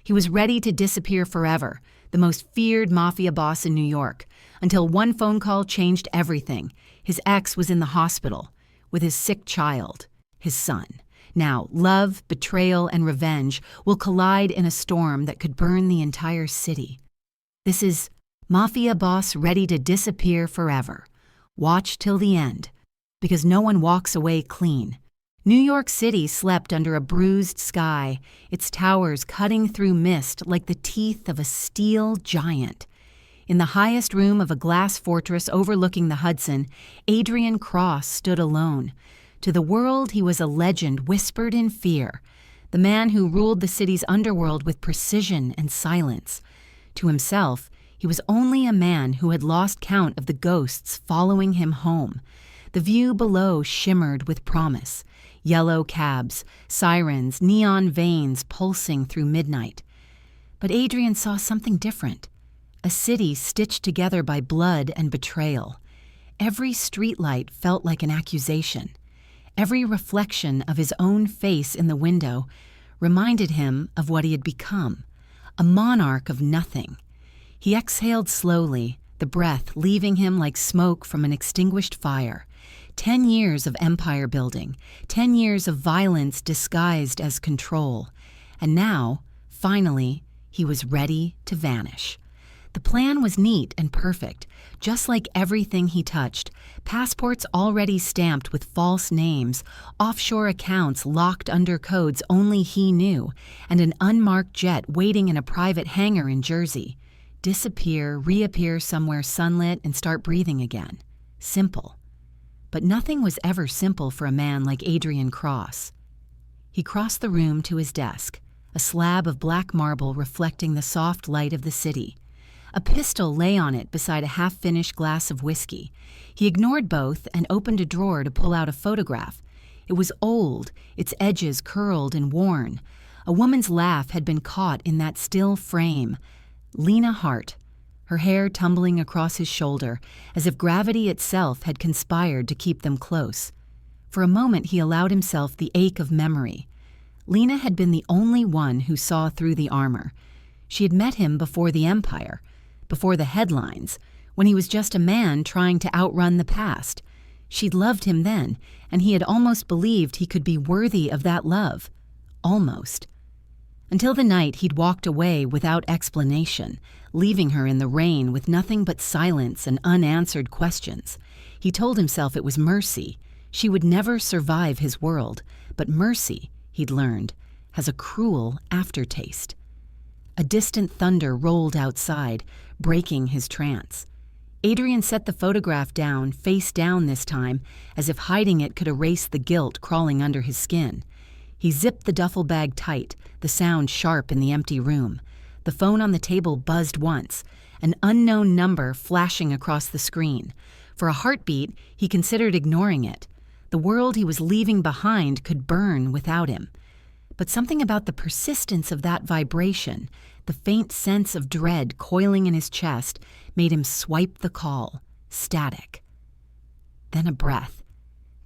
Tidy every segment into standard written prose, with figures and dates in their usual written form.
He was ready to disappear forever, the most feared mafia boss in New York, until one phone call changed everything. His ex was in the hospital with his sick child, his son. Now, love, betrayal, and revenge will collide in a storm that could burn the entire city. This is Mafia Boss Ready to Disappear Forever. Watch till the end, because no one walks away clean. New York City slept under a bruised sky, its towers cutting through mist like the teeth of a steel giant. In the highest room of a glass fortress overlooking the Hudson, Adrian Cross stood alone. To the world, he was a legend whispered in fear, the man who ruled the city's underworld with precision and silence. To himself, he was only a man who had lost count of the ghosts following him home. The view below shimmered with promise. Yellow cabs, sirens, neon veins pulsing through midnight. But Adrian saw something different. A city stitched together by blood and betrayal. Every streetlight felt like an accusation. Every reflection of his own face in the window reminded him of what he had become, a monarch of nothing. He exhaled slowly, the breath leaving him like smoke from an extinguished fire. 10 years of empire building, 10 years of violence disguised as control. And now, finally, he was ready to vanish. The plan was neat and perfect, just like everything he touched. Passports already stamped with false names, offshore accounts locked under codes only he knew, and an unmarked jet waiting in a private hangar in Jersey. Disappear, reappear somewhere sunlit, and start breathing again. Simple. But nothing was ever simple for a man like Adrian Cross. He crossed the room to his desk, a slab of black marble reflecting the soft light of the city. A pistol lay on it beside a half-finished glass of whiskey. He ignored both and opened a drawer to pull out a photograph. It was old, its edges curled and worn. A woman's laugh had been caught in that still frame. Lena Hart, her hair tumbling across his shoulder, as if gravity itself had conspired to keep them close. For a moment he allowed himself the ache of memory. Lena had been the only one who saw through the armor. She had met him before the Empire, before the headlines, when he was just a man trying to outrun the past. She'd loved him then, and he had almost believed he could be worthy of that love. Almost. Until the night he'd walked away without explanation, leaving her in the rain with nothing but silence and unanswered questions. He told himself it was mercy. She would never survive his world, but mercy, he'd learned, has a cruel aftertaste. A distant thunder rolled outside, breaking his trance. Adrian set the photograph down, face down this time, as if hiding it could erase the guilt crawling under his skin. He zipped the duffel bag tight, the sound sharp in the empty room. The phone on the table buzzed once, an unknown number flashing across the screen. For a heartbeat, he considered ignoring it. The world he was leaving behind could burn without him. But something about the persistence of that vibration, the faint sense of dread coiling in his chest, made him swipe the call, static. Then a breath.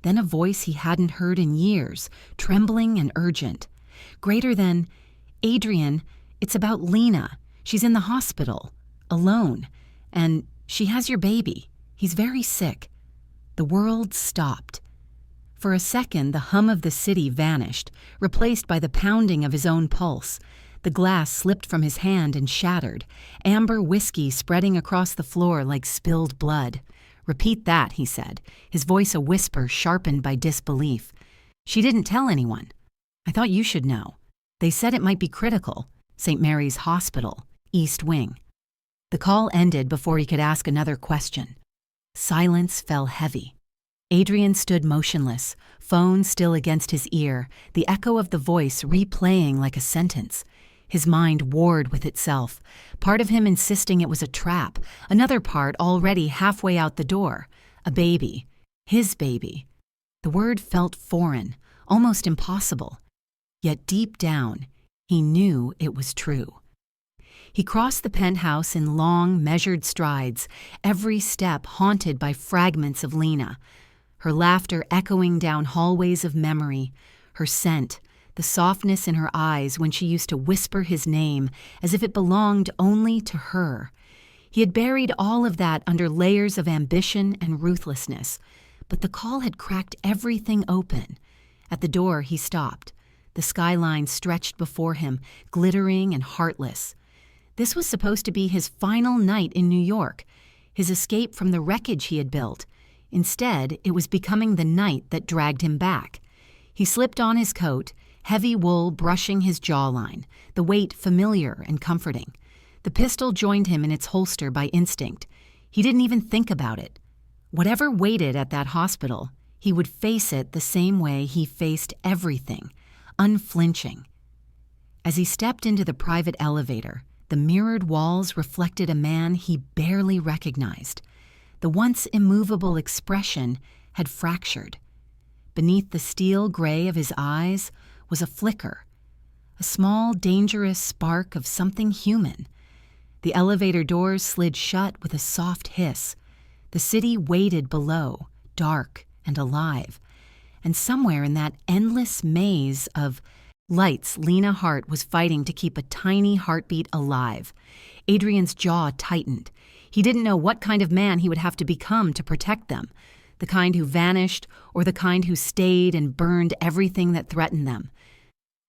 Then a voice he hadn't heard in years, trembling and urgent. Greater than, "Adrian, it's about Lena. She's in the hospital, alone, and she has your baby. He's very sick." The world stopped. For a second, the hum of the city vanished, replaced by the pounding of his own pulse. The glass slipped from his hand and shattered, amber whiskey spreading across the floor like spilled blood. "Repeat that," he said, his voice a whisper sharpened by disbelief. "She didn't tell anyone. I thought you should know. They said it might be critical. St. Mary's Hospital, East Wing." The call ended before he could ask another question. Silence fell heavy. Adrian stood motionless, phone still against his ear, the echo of the voice replaying like a sentence. His mind warred with itself, part of him insisting it was a trap, another part already halfway out the door. A baby. His baby. The word felt foreign, almost impossible. Yet deep down, he knew it was true. He crossed the penthouse in long, measured strides, every step haunted by fragments of Lena, her laughter echoing down hallways of memory, her scent, the softness in her eyes when she used to whisper his name as if it belonged only to her. He had buried all of that under layers of ambition and ruthlessness, but the call had cracked everything open. At the door, he stopped. The skyline stretched before him, glittering and heartless. This was supposed to be his final night in New York, his escape from the wreckage he had built. Instead, it was becoming the night that dragged him back. He slipped on his coat, heavy wool brushing his jawline, the weight familiar and comforting. The pistol joined him in its holster by instinct. He didn't even think about it. Whatever waited at that hospital, he would face it the same way he faced everything, unflinching. As he stepped into the private elevator, the mirrored walls reflected a man he barely recognized. The once immovable expression had fractured. Beneath the steel gray of his eyes was a flicker, a small, dangerous spark of something human. The elevator doors slid shut with a soft hiss. The city waited below, dark and alive. And somewhere in that endless maze of lights, Lena Hart was fighting to keep a tiny heartbeat alive. Adrian's jaw tightened. He didn't know what kind of man he would have to become to protect them, the kind who vanished or the kind who stayed and burned everything that threatened them.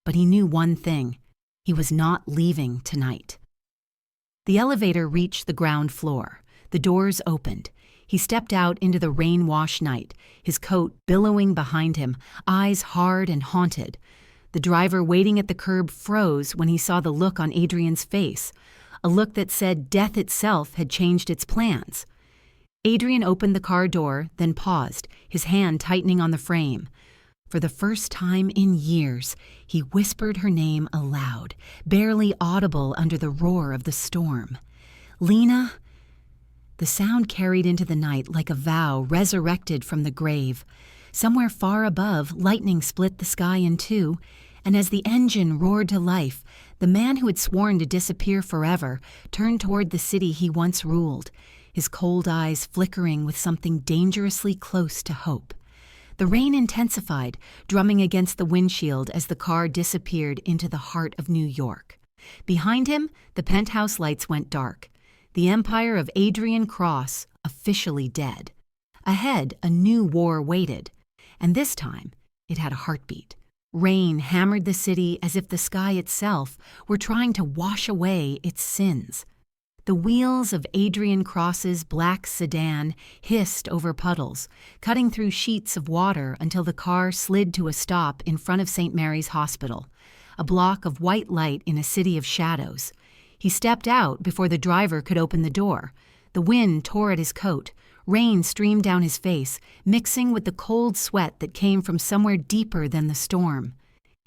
But he knew one thing: he was not leaving tonight. The elevator reached the ground floor. The doors opened. He stepped out into the rain-washed night, his coat billowing behind him, eyes hard and haunted. The driver waiting at the curb froze when he saw the look on Adrian's face, a look that said death itself had changed its plans. Adrian opened the car door, then paused, his hand tightening on the frame. For the first time in years, he whispered her name aloud, barely audible under the roar of the storm. Lena. The sound carried into the night like a vow resurrected from the grave. Somewhere far above, lightning split the sky in two, and as the engine roared to life, the man who had sworn to disappear forever turned toward the city he once ruled, his cold eyes flickering with something dangerously close to hope. The rain intensified, drumming against the windshield as the car disappeared into the heart of New York. Behind him, the penthouse lights went dark. The empire of Adrian Cross officially dead. Ahead, a new war waited, and this time it had a heartbeat. Rain hammered the city as if the sky itself were trying to wash away its sins. The wheels of Adrian Cross's black sedan hissed over puddles, cutting through sheets of water until the car slid to a stop in front of St. Mary's Hospital, a block of white light in a city of shadows. He stepped out before the driver could open the door. The wind tore at his coat. Rain streamed down his face, mixing with the cold sweat that came from somewhere deeper than the storm.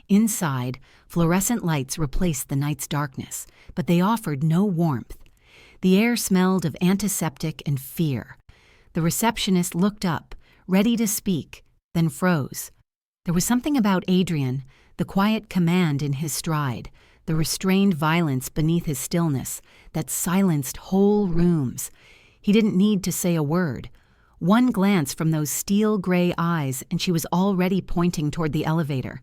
Inside, fluorescent lights replaced the night's darkness, but they offered no warmth. The air smelled of antiseptic and fear. The receptionist looked up, ready to speak, then froze. There was something about Adrian, the quiet command in his stride, the restrained violence beneath his stillness, that silenced whole rooms. He didn't need to say a word. One glance from those steel-gray eyes and she was already pointing toward the elevator.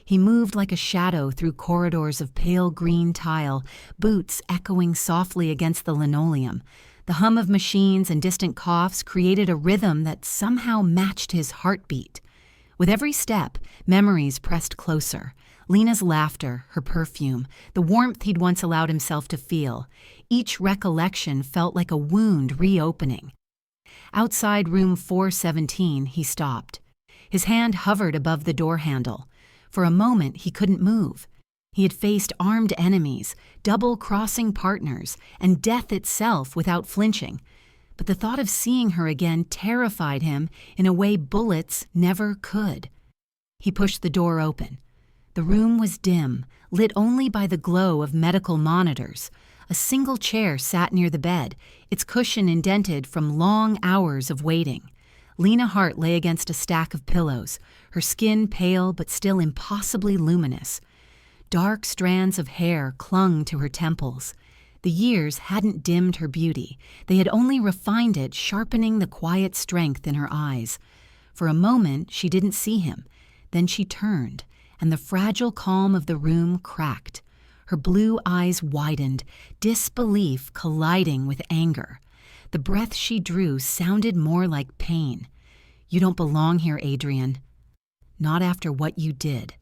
He moved like a shadow through corridors of pale green tile, boots echoing softly against the linoleum. The hum of machines and distant coughs created a rhythm that somehow matched his heartbeat. With every step, memories pressed closer. Lena's laughter, her perfume, the warmth he'd once allowed himself to feel. Each recollection felt like a wound reopening. Outside room 417, he stopped. His hand hovered above the door handle. For a moment, he couldn't move. He had faced armed enemies, double-crossing partners, and death itself without flinching. But the thought of seeing her again terrified him in a way bullets never could. He pushed the door open. The room was dim, lit only by the glow of medical monitors. A single chair sat near the bed, its cushion indented from long hours of waiting. Lena Hart lay against a stack of pillows, her skin pale but still impossibly luminous. Dark strands of hair clung to her temples. The years hadn't dimmed her beauty. They had only refined it, sharpening the quiet strength in her eyes. For a moment, she didn't see him. Then she turned, and the fragile calm of the room cracked. Her blue eyes widened, disbelief colliding with anger. The breath she drew sounded more like pain. "You don't belong here, Adrian. Not after what you did."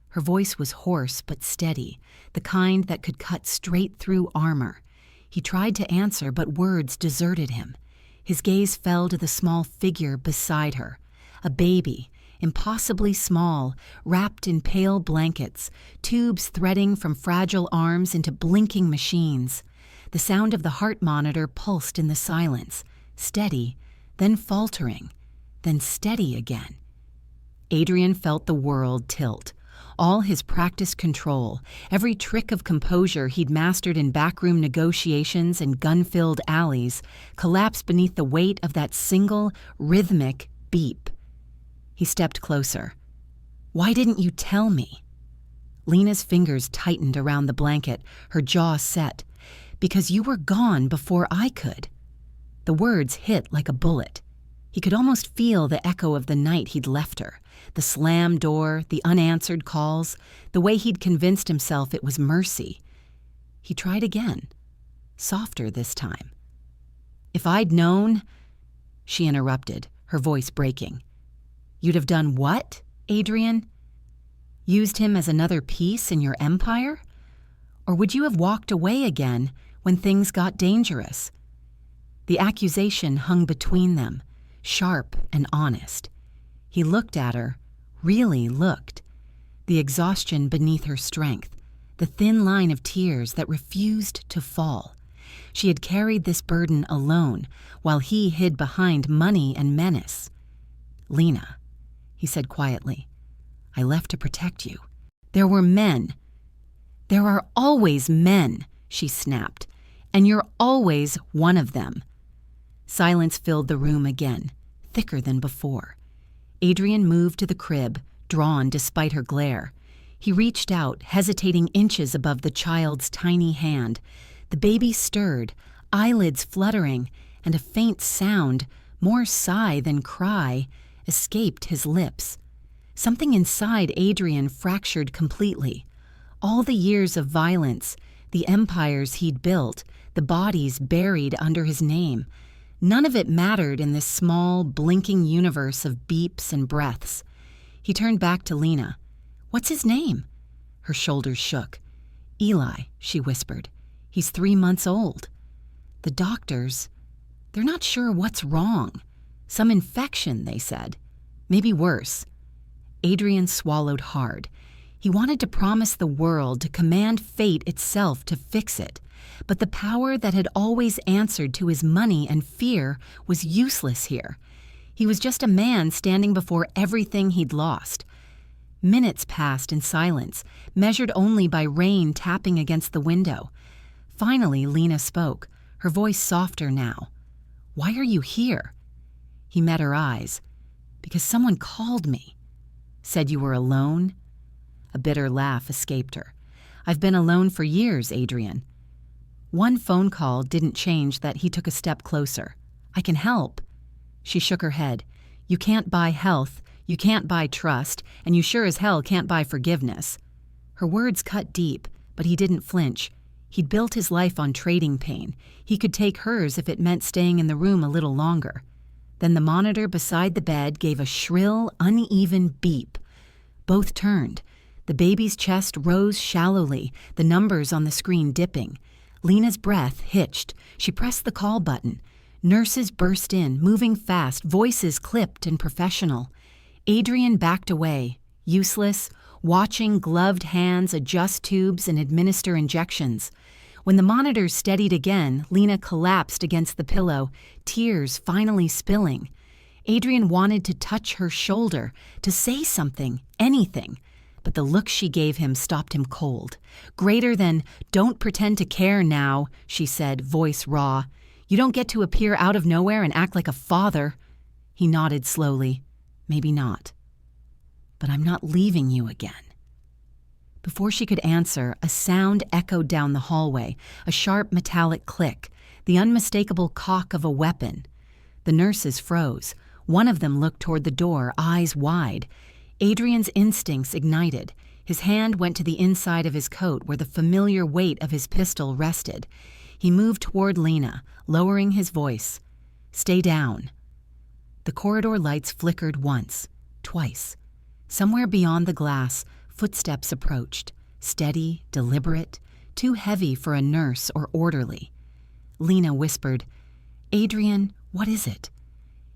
Her voice was hoarse but steady, the kind that could cut straight through armor. He tried to answer, but words deserted him. His gaze fell to the small figure beside her, a baby, impossibly small, wrapped in pale blankets, tubes threading from fragile arms into blinking machines. The sound of the heart monitor pulsed in the silence, steady, then faltering, then steady again. Adrian felt the world tilt. All his practiced control, every trick of composure he'd mastered in backroom negotiations and gun-filled alleys, collapsed beneath the weight of that single, rhythmic beep. He stepped closer. "Why didn't you tell me?" Lena's fingers tightened around the blanket, her jaw set. "Because you were gone before I could." The words hit like a bullet. He could almost feel the echo of the night he'd left her, the slammed door, the unanswered calls, the way he'd convinced himself it was mercy. He tried again, softer this time. "If I'd known—" She interrupted, her voice breaking. "You'd have done what, Adrian? Used him as another piece in your empire? Or would you have walked away again when things got dangerous?" The accusation hung between them, sharp and honest. He looked at her, really looked. The exhaustion beneath her strength, the thin line of tears that refused to fall. She had carried this burden alone, while he hid behind money and menace. "Lena," he said quietly, "I left to protect you. There were men." "There are always men," she snapped, "and you're always one of them." Silence filled the room again, thicker than before. Adrian moved to the crib, drawn despite her glare. He reached out, hesitating inches above the child's tiny hand. The baby stirred, eyelids fluttering, and a faint sound, more sigh than cry, escaped his lips. Something inside Adrian fractured completely. All the years of violence, the empires he'd built, the bodies buried under his name, none of it mattered in this small, blinking universe of beeps and breaths. He turned back to Lena. "What's his name?" Her shoulders shook. "Eli," she whispered. "He's 3 months old." "The doctors, they're not sure what's wrong. Some infection, they said. Maybe worse." Adrian swallowed hard. He wanted to promise the world, to command fate itself to fix it. But the power that had always answered to his money and fear was useless here. He was just a man standing before everything he'd lost. Minutes passed in silence, measured only by rain tapping against the window. Finally, Lena spoke, her voice softer now. "Why are you here?" He met her eyes. "Because someone called me." "Said you were alone?" A bitter laugh escaped her. "I've been alone for years, Adrian." One phone call didn't change that he took a step closer. "I can help." She shook her head. "You can't buy health, you can't buy trust, and you sure as hell can't buy forgiveness." Her words cut deep, but he didn't flinch. He'd built his life on trading pain. He could take hers if it meant staying in the room a little longer. Then the monitor beside the bed gave a shrill, uneven beep. Both turned. The baby's chest rose shallowly, the numbers on the screen dipping. Lena's breath hitched. She pressed the call button. Nurses burst in, moving fast, voices clipped and professional. Adrian backed away, useless, watching gloved hands adjust tubes and administer injections. When the monitors steadied again, Lena collapsed against the pillow, tears finally spilling. Adrian wanted to touch her shoulder, to say something, anything. But the look she gave him stopped him cold. Greater than, "Don't pretend to care now," she said, voice raw. "You don't get to appear out of nowhere and act like a father." He nodded slowly. "Maybe not. But I'm not leaving you again." Before she could answer, a sound echoed down the hallway, a sharp metallic click, the unmistakable cock of a weapon. The nurses froze. One of them looked toward the door, eyes wide. Adrian's instincts ignited. His hand went to the inside of his coat where the familiar weight of his pistol rested. He moved toward Lena, lowering his voice. "Stay down." The corridor lights flickered once, twice. Somewhere beyond the glass, footsteps approached, steady, deliberate, too heavy for a nurse or orderly. Lena whispered, "Adrian, what is it?"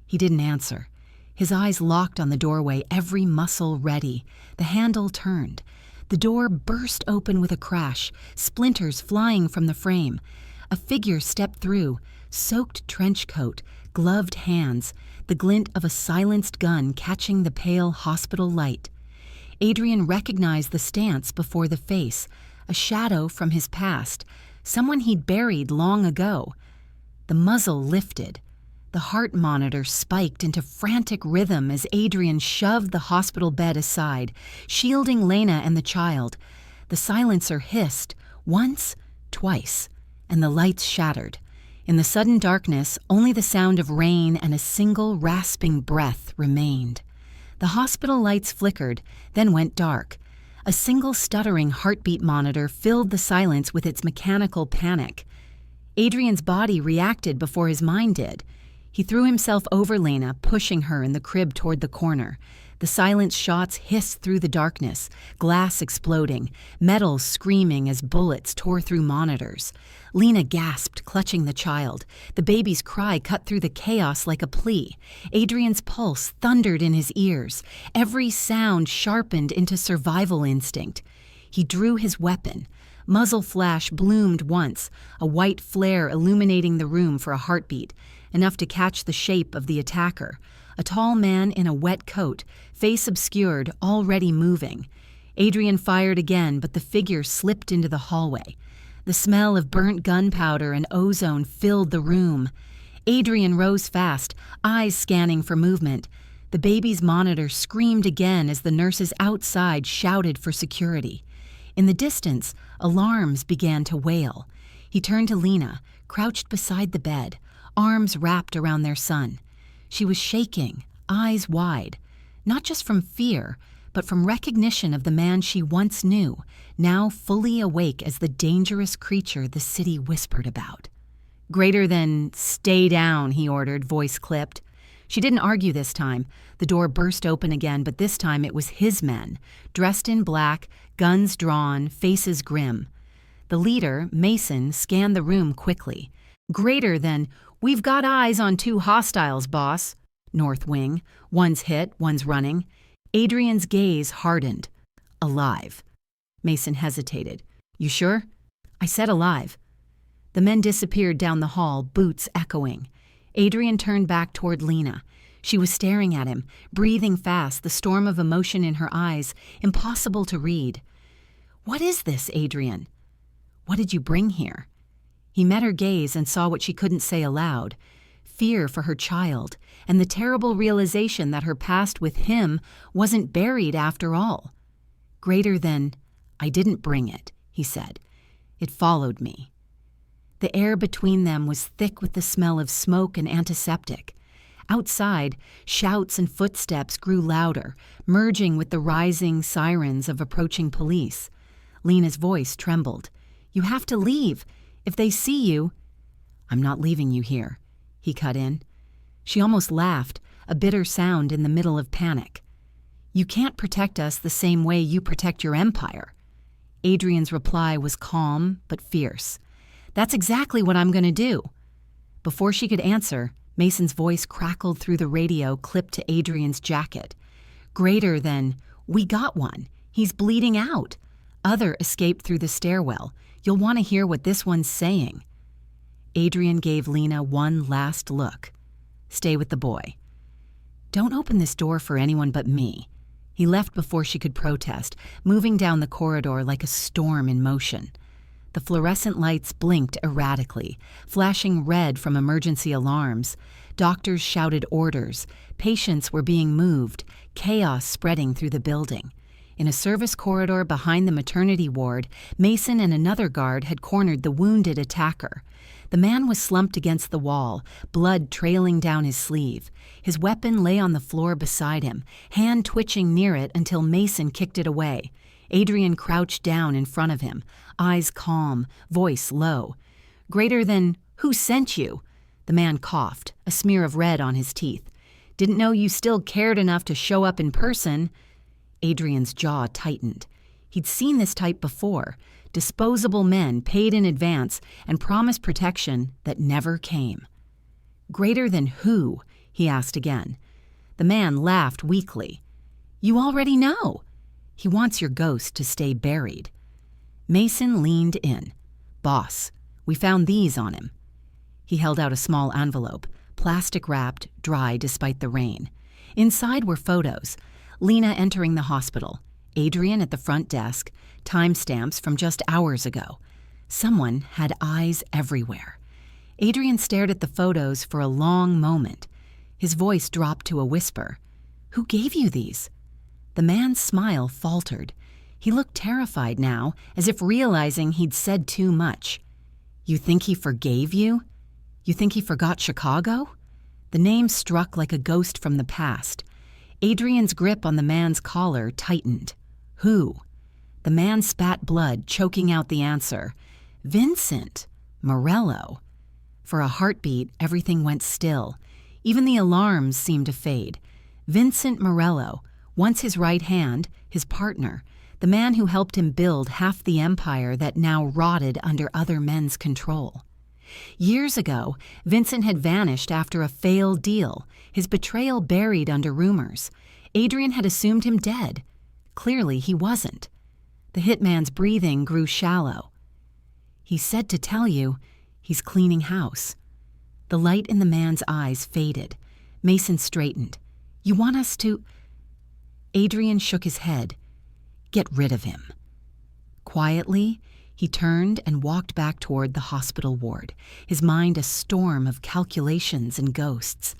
He didn't answer. His eyes locked on the doorway, every muscle ready. The handle turned. The door burst open with a crash, splinters flying from the frame. A figure stepped through, soaked trench coat, gloved hands, the glint of a silenced gun catching the pale hospital light. Adrian recognized the stance before the face, a shadow from his past, someone he'd buried long ago. The muzzle lifted. The heart monitor spiked into frantic rhythm as Adrian shoved the hospital bed aside, shielding Lena and the child. The silencer hissed, once, twice, and the lights shattered. In the sudden darkness, only the sound of rain and a single rasping breath remained. The hospital lights flickered, then went dark. A single stuttering heartbeat monitor filled the silence with its mechanical panic. Adrian's body reacted before his mind did. He threw himself over Lena, pushing her in the crib toward the corner. The silenced shots hissed through the darkness, glass exploding, metal screaming as bullets tore through monitors. Lena gasped, clutching the child. The baby's cry cut through the chaos like a plea. Adrian's pulse thundered in his ears, every sound sharpened into survival instinct. He drew his weapon. Muzzle flash bloomed once, a white flare illuminating the room for a heartbeat, enough to catch the shape of the attacker. A tall man in a wet coat, face obscured, already moving. Adrian fired again, but the figure slipped into the hallway. The smell of burnt gunpowder and ozone filled the room. Adrian rose fast, eyes scanning for movement. The baby's monitor screamed again as the nurses outside shouted for security. In the distance, alarms began to wail. He turned to Lena, crouched beside the bed, arms wrapped around their son. She was shaking, eyes wide, not just from fear, but from recognition of the man she once knew, now fully awake as the dangerous creature the city whispered about. "Greater than stay down," he ordered, voice clipped. She didn't argue this time. The door burst open again, but this time it was his men, dressed in black, guns drawn, faces grim. The leader, Mason, scanned the room quickly. "Greater than, we've got eyes on 2 hostiles, boss." North wing. One's hit, one's running. Adrian's gaze hardened. "Alive." Mason hesitated. "You sure?" "I said alive." The men disappeared down the hall, boots echoing. Adrian turned back toward Lena. She was staring at him, breathing fast, the storm of emotion in her eyes, impossible to read. "What is this, Adrian? What did you bring here?" He met her gaze and saw what she couldn't say aloud. Fear for her child, and the terrible realization that her past with him wasn't buried after all. "Greater than, I didn't bring it," he said. "It followed me." The air between them was thick with the smell of smoke and antiseptic. Outside, shouts and footsteps grew louder, merging with the rising sirens of approaching police. Lena's voice trembled. "You have to leave. If they see you—" "I'm not leaving you here," he cut in. She almost laughed, a bitter sound in the middle of panic. "You can't protect us the same way you protect your empire." Adrian's reply was calm but fierce. "That's exactly what I'm going to do." Before she could answer, Mason's voice crackled through the radio clipped to Adrian's jacket. "Greater than, we got one. He's bleeding out. Other escaped through the stairwell. You'll want to hear what this one's saying." Adrian gave Lena one last look. "Stay with the boy." "Don't open this door for anyone but me." He left before she could protest, moving down the corridor like a storm in motion. The fluorescent lights blinked erratically, flashing red from emergency alarms. Doctors shouted orders. Patients were being moved, chaos spreading through the building. In a service corridor behind the maternity ward, Mason and another guard had cornered the wounded attacker. The man was slumped against the wall, blood trailing down his sleeve. His weapon lay on the floor beside him, hand twitching near it until Mason kicked it away. Adrian crouched down in front of him, eyes calm, voice low. "Greater than who sent you?" The man coughed, a smear of red on his teeth. "Didn't know you still cared enough to show up in person." Adrian's jaw tightened. He'd seen this type before, disposable men paid in advance and promised protection that never came. "Greater than who?" he asked again. The man laughed weakly. "You already know. He wants your ghost to stay buried." Mason leaned in. "Boss, we found these on him." He held out a small envelope, plastic-wrapped, dry despite the rain. Inside were photos. Lena entering the hospital, Adrian at the front desk, timestamps from just hours ago. Someone had eyes everywhere. Adrian stared at the photos for a long moment. His voice dropped to a whisper. "Who gave you these?" The man's smile faltered. He looked terrified now, as if realizing he'd said too much. "You think he forgave you? You think he forgot Chicago?" The name struck like a ghost from the past. Adrian's grip on the man's collar tightened. "Who?" The man spat blood, choking out the answer. "Vincent. Morello." For a heartbeat, everything went still. Even the alarms seemed to fade. Vincent Morello, once his right hand, his partner, the man who helped him build half the empire that now rotted under other men's control. Years ago, Vincent had vanished after a failed deal, his betrayal buried under rumors. Adrian had assumed him dead. Clearly, he wasn't. The hitman's breathing grew shallow. "He said to tell you he's cleaning house." The light in the man's eyes faded. Mason straightened. "You want us to—" Adrian shook his head. "Get rid of him." Quietly, he turned and walked back toward the hospital ward, his mind a storm of calculations and ghosts.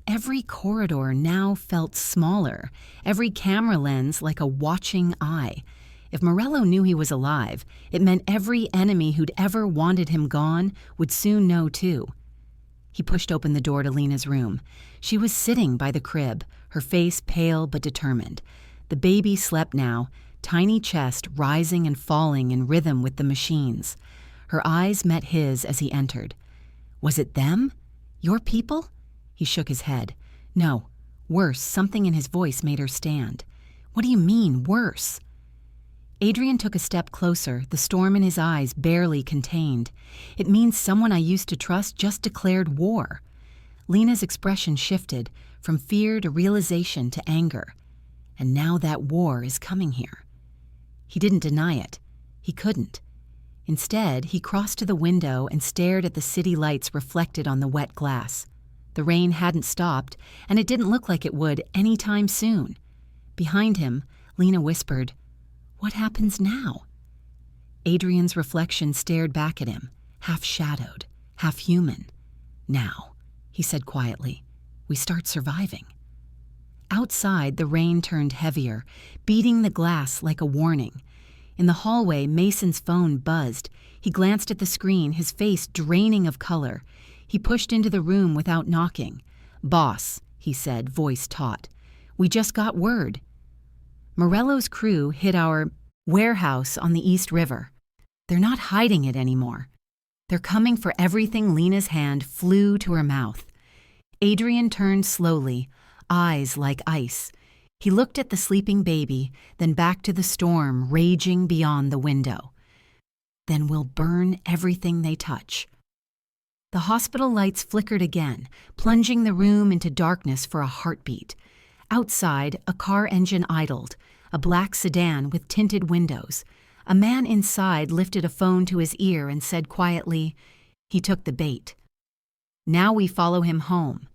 Every corridor now felt smaller, every camera lens like a watching eye. If Morello knew he was alive, it meant every enemy who'd ever wanted him gone would soon know too. He pushed open the door to Lena's room. She was sitting by the crib, her face pale but determined. The baby slept now, tiny chest rising and falling in rhythm with the machines. Her eyes met his as he entered. "Was it them? Your people?" He shook his head. "No. Worse." Something in his voice made her stand. "What do you mean, worse?" Adrian took a step closer, the storm in his eyes barely contained. "It means someone I used to trust just declared war." Lena's expression shifted, from fear to realization to anger. "And now that war is coming here." He didn't deny it. He couldn't. Instead, he crossed to the window and stared at the city lights reflected on the wet glass. The rain hadn't stopped, and it didn't look like it would any time soon. Behind him, Lena whispered, "What happens now?" Adrian's reflection stared back at him, half-shadowed, half-human. "Now," he said quietly, "we start surviving." Outside, the rain turned heavier, beating the glass like a warning. In the hallway, Mason's phone buzzed. He glanced at the screen, his face draining of color. He pushed into the room without knocking. "Boss," he said, voice taut, "we just got word. Morello's crew hit our warehouse on the East River. They're not hiding it anymore. They're coming for everything." Lena's hand flew to her mouth. Adrian turned slowly, eyes like ice. He looked at the sleeping baby, then back to the storm raging beyond the window. "Then we'll burn everything they touch." The hospital lights flickered again, plunging the room into darkness for a heartbeat. Outside, a car engine idled, a black sedan with tinted windows. A man inside lifted a phone to his ear and said quietly, "He took the bait. Now we follow him home."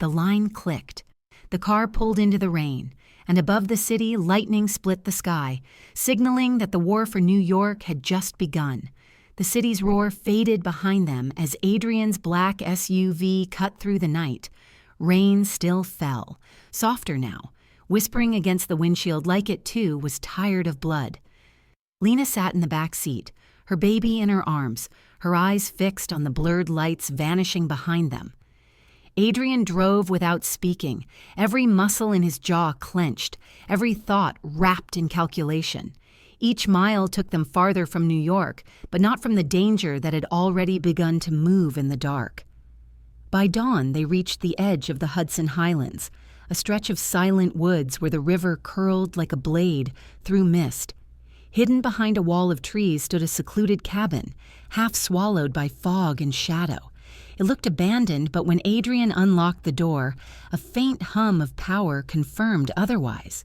The line clicked. The car pulled into the rain, and above the city, lightning split the sky, signaling that the war for New York had just begun. The city's roar faded behind them as Adrian's black SUV cut through the night. Rain still fell, softer now, whispering against the windshield like it, too, was tired of blood. Lena sat in the back seat, her baby in her arms, her eyes fixed on the blurred lights vanishing behind them. Adrian drove without speaking, every muscle in his jaw clenched, every thought wrapped in calculation. Each mile took them farther from New York, but not from the danger that had already begun to move in the dark. By dawn, they reached the edge of the Hudson Highlands, a stretch of silent woods where the river curled like a blade through mist. Hidden behind a wall of trees stood a secluded cabin, half swallowed by fog and shadow. It looked abandoned, but when Adrian unlocked the door, a faint hum of power confirmed otherwise.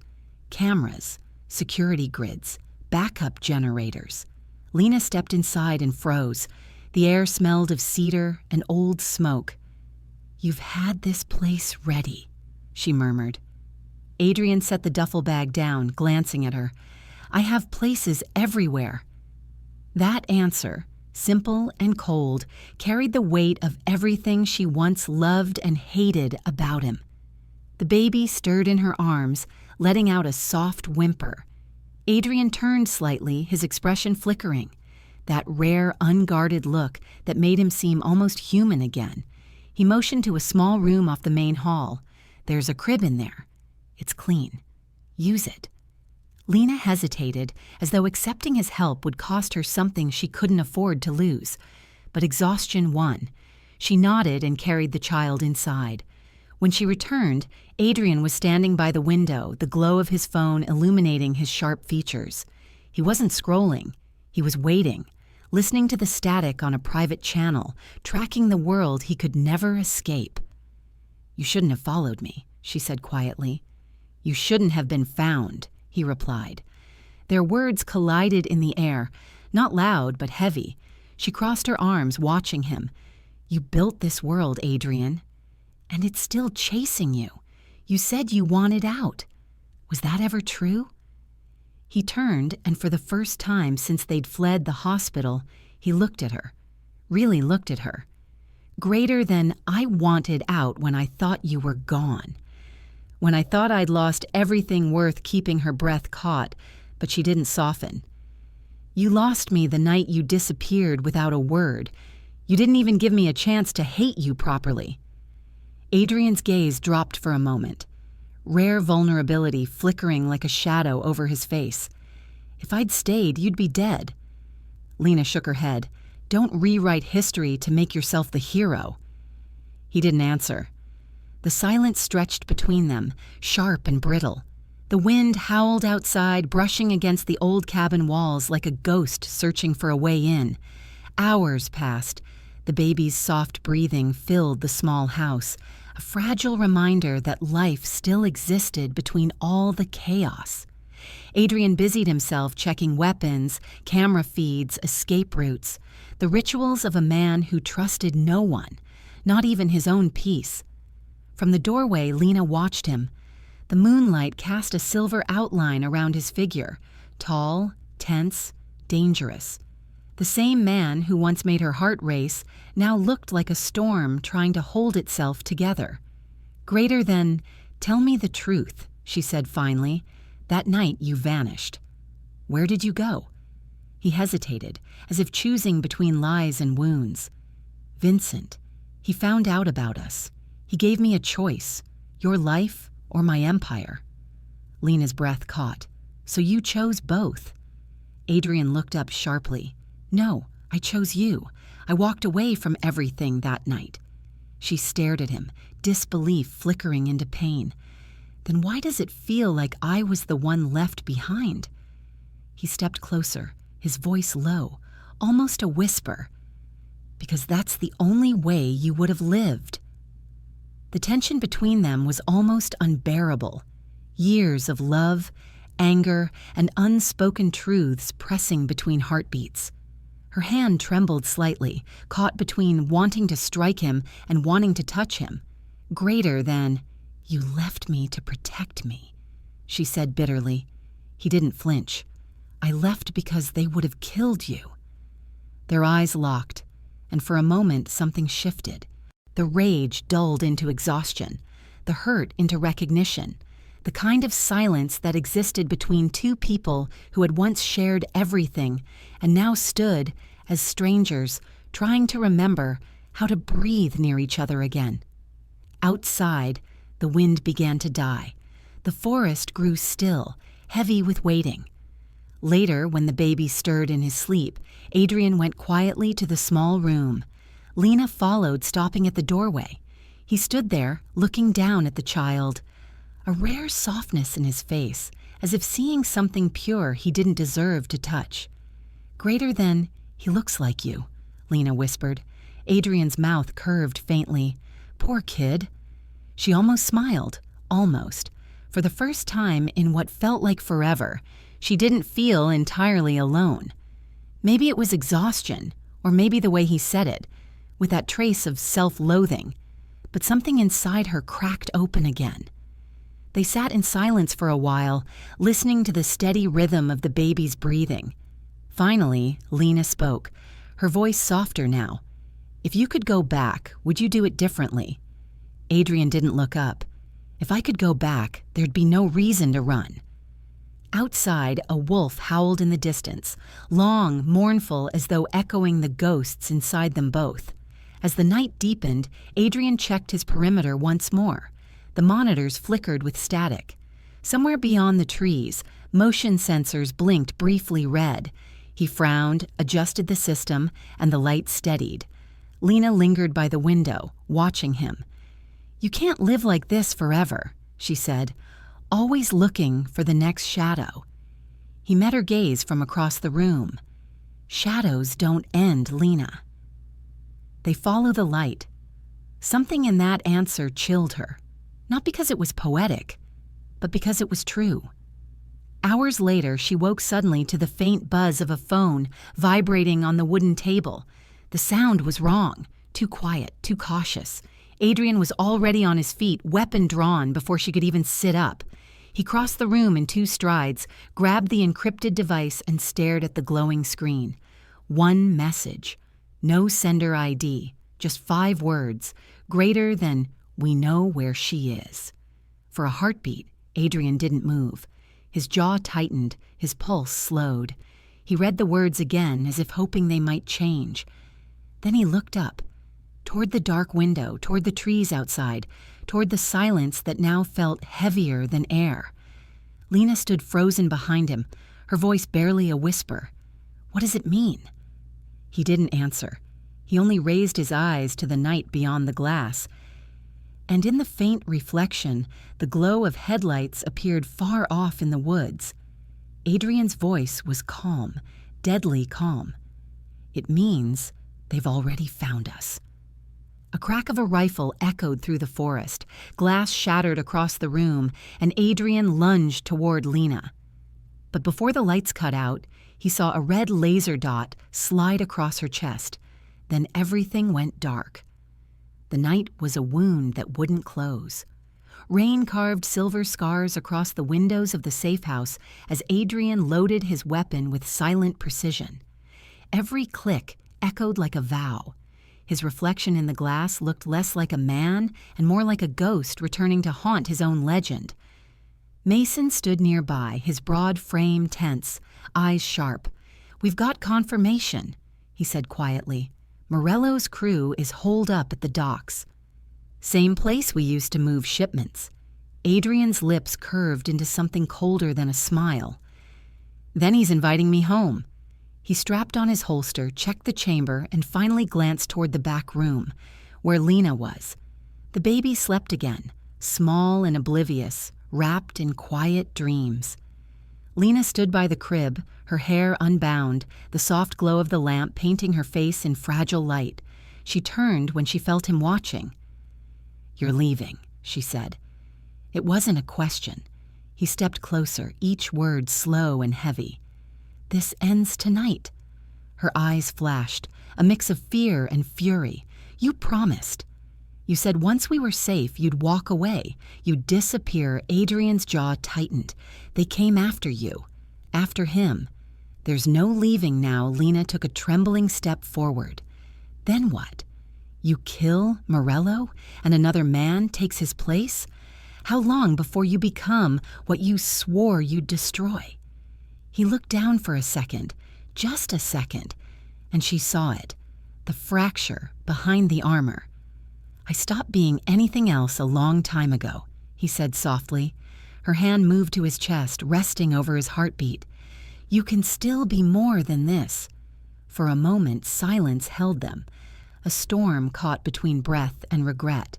Cameras, security grids, backup generators. Lena stepped inside and froze. The air smelled of cedar and old smoke. "You've had this place ready," she murmured. Adrian set the duffel bag down, glancing at her. "I have places everywhere." That answer, simple and cold, carried the weight of everything she once loved and hated about him. The baby stirred in her arms, letting out a soft whimper. Adrian turned slightly, his expression flickering, that rare, unguarded look that made him seem almost human again. He motioned to a small room off the main hall. "There's a crib in there. It's clean. Use it." Lena hesitated, as though accepting his help would cost her something she couldn't afford to lose. But exhaustion won. She nodded and carried the child inside. When she returned, Adrian was standing by the window, the glow of his phone illuminating his sharp features. He wasn't scrolling. He was waiting, listening to the static on a private channel, tracking the world he could never escape. "You shouldn't have followed me," she said quietly. "You shouldn't have been found," he replied. Their words collided in the air, not loud but heavy. She crossed her arms, watching him. "You built this world, Adrian. And it's still chasing you. You said you wanted out. Was that ever true?" He turned, and for the first time since they'd fled the hospital, he looked at her. Really looked at her. Greater than "I wanted out when I thought you were gone. When I thought I'd lost everything worth keeping." Her breath caught, but she didn't soften. "You lost me the night you disappeared without a word. You didn't even give me a chance to hate you properly." Adrian's gaze dropped for a moment, rare vulnerability flickering like a shadow over his face. "If I'd stayed, you'd be dead." Lena shook her head. "Don't rewrite history to make yourself the hero." He didn't answer. The silence stretched between them, sharp and brittle. The wind howled outside, brushing against the old cabin walls like a ghost searching for a way in. Hours passed. The baby's soft breathing filled the small house, a fragile reminder that life still existed between all the chaos. Adrian busied himself checking weapons, camera feeds, escape routes, the rituals of a man who trusted no one, not even his own peace. From the doorway, Lena watched him. The moonlight cast a silver outline around his figure, tall, tense, dangerous. The same man who once made her heart race now looked like a storm trying to hold itself together. "Greater than, tell me the truth," she said finally. "That night you vanished. Where did you go?" He hesitated, as if choosing between lies and wounds. "Vincent. He found out about us. He gave me a choice, your life or my empire." Lena's breath caught. "So you chose both?" Adrian looked up sharply. "No, I chose you. I walked away from everything that night." She stared at him, disbelief flickering into pain. "Then why does it feel like I was the one left behind?" He stepped closer, his voice low, almost a whisper. "Because that's the only way you would have lived." The tension between them was almost unbearable. Years of love, anger, and unspoken truths pressing between heartbeats. Her hand trembled slightly, caught between wanting to strike him and wanting to touch him. "Greater than, you left me to protect me," she said bitterly. He didn't flinch. "I left because they would have killed you." Their eyes locked, and for a moment something shifted. The rage dulled into exhaustion, the hurt into recognition, the kind of silence that existed between two people who had once shared everything and now stood, as strangers, trying to remember how to breathe near each other again. Outside, the wind began to die. The forest grew still, heavy with waiting. Later, when the baby stirred in his sleep, Adrian went quietly to the small room. Lena followed, stopping at the doorway. He stood there, looking down at the child, a rare softness in his face, as if seeing something pure he didn't deserve to touch. "Greater than, he looks like you," Lena whispered. Adrian's mouth curved faintly. "Poor kid." She almost smiled, almost. For the first time in what felt like forever, she didn't feel entirely alone. Maybe it was exhaustion, or maybe the way he said it, with that trace of self-loathing. But something inside her cracked open again. They sat in silence for a while, listening to the steady rhythm of the baby's breathing. Finally, Lena spoke, her voice softer now. "If you could go back, would you do it differently?" Adrian didn't look up. "If I could go back, there'd be no reason to run." Outside, a wolf howled in the distance, long, mournful, as though echoing the ghosts inside them both. As the night deepened, Adrian checked his perimeter once more. The monitors flickered with static. Somewhere beyond the trees, motion sensors blinked briefly red. He frowned, adjusted the system, and the light steadied. Lena lingered by the window, watching him. "You can't live like this forever," she said, always looking for the next shadow. He met her gaze from across the room. "Shadows don't end, Lena." They follow the light. Something in that answer chilled her, not because it was poetic, but because it was true. Hours later, she woke suddenly to the faint buzz of a phone vibrating on the wooden table. The sound was wrong, too quiet, too cautious. Adrian was already on his feet, weapon drawn, before she could even sit up. He crossed the room in 2 strides, grabbed the encrypted device, and stared at the glowing screen. One message. No sender ID. Just 5 words. Greater than, "We know where she is." For a heartbeat, Adrian didn't move. His jaw tightened, his pulse slowed. He read the words again, as if hoping they might change. Then he looked up, toward the dark window, toward the trees outside, toward the silence that now felt heavier than air. Lena stood frozen behind him, her voice barely a whisper. "What does it mean?" He didn't answer. He only raised his eyes to the night beyond the glass. And in the faint reflection, the glow of headlights appeared far off in the woods. Adrian's voice was calm, deadly calm. "It means they've already found us." A crack of a rifle echoed through the forest. Glass shattered across the room, and Adrian lunged toward Lena. But before the lights cut out, he saw a red laser dot slide across her chest. Then everything went dark. The night was a wound that wouldn't close. Rain carved silver scars across the windows of the safe house as Adrian loaded his weapon with silent precision. Every click echoed like a vow. His reflection in the glass looked less like a man and more like a ghost returning to haunt his own legend. Mason stood nearby, his broad frame tense, eyes sharp. "We've got confirmation," he said quietly. "Morello's crew is holed up at the docks. Same place we used to move shipments." Adrian's lips curved into something colder than a smile. "Then he's inviting me home." He strapped on his holster, checked the chamber, and finally glanced toward the back room, where Lena was. The baby slept again, small and oblivious, wrapped in quiet dreams. Lena stood by the crib, her hair unbound, the soft glow of the lamp painting her face in fragile light. She turned when she felt him watching. "You're leaving," she said. It wasn't a question. He stepped closer, each word slow and heavy. "This ends tonight." Her eyes flashed, a mix of fear and fury. "You promised. You said once we were safe, you'd walk away. You'd disappear." Adrian's jaw tightened. "They came after you. After him. There's no leaving now." Lena took a trembling step forward. "Then what? You kill Morello, and another man takes his place? How long before you become what you swore you'd destroy?" He looked down for a second, just a second, and she saw it, the fracture behind the armor. "I stopped being anything else a long time ago," he said softly. Her hand moved to his chest, resting over his heartbeat. You can still be more than this. For a moment, silence held them. A storm caught between breath and regret.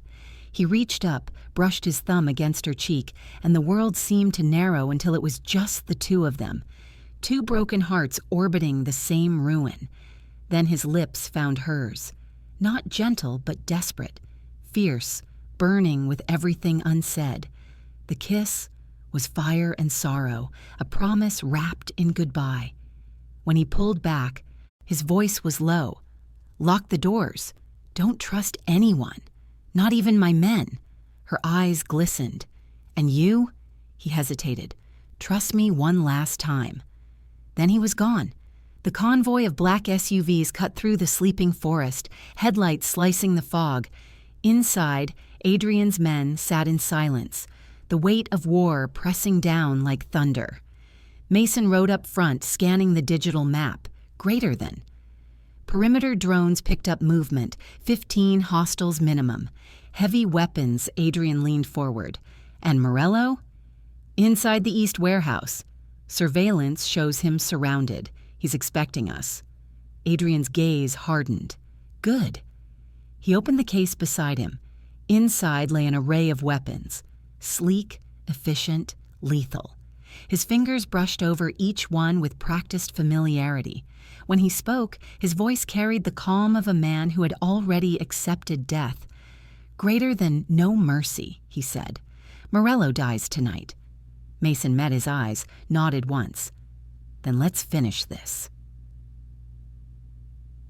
He reached up, brushed his thumb against her cheek, and the world seemed to narrow until it was just the two of them. Two broken hearts orbiting the same ruin. Then his lips found hers. Not gentle, but desperate. Fierce, burning with everything unsaid. The kiss was fire and sorrow, a promise wrapped in goodbye. When he pulled back, his voice was low. "Lock the doors. Don't trust anyone. Not even my men." Her eyes glistened. "And you?" He hesitated. "Trust me one last time." Then he was gone. The convoy of black SUVs cut through the sleeping forest, headlights slicing the fog. Inside, Adrian's men sat in silence, the weight of war pressing down like thunder. Mason rode up front, scanning the digital map. Greater than. Perimeter drones picked up movement, 15 hostiles minimum. Heavy weapons, Adrian leaned forward. And Morello? Inside the East warehouse. Surveillance shows him surrounded. He's expecting us. Adrian's gaze hardened. Good. He opened the case beside him. Inside lay an array of weapons. Sleek, efficient, lethal. His fingers brushed over each one with practiced familiarity. When he spoke, his voice carried the calm of a man who had already accepted death. "Greater than no mercy," he said. "Morello dies tonight." Mason met his eyes, nodded once. "Then let's finish this."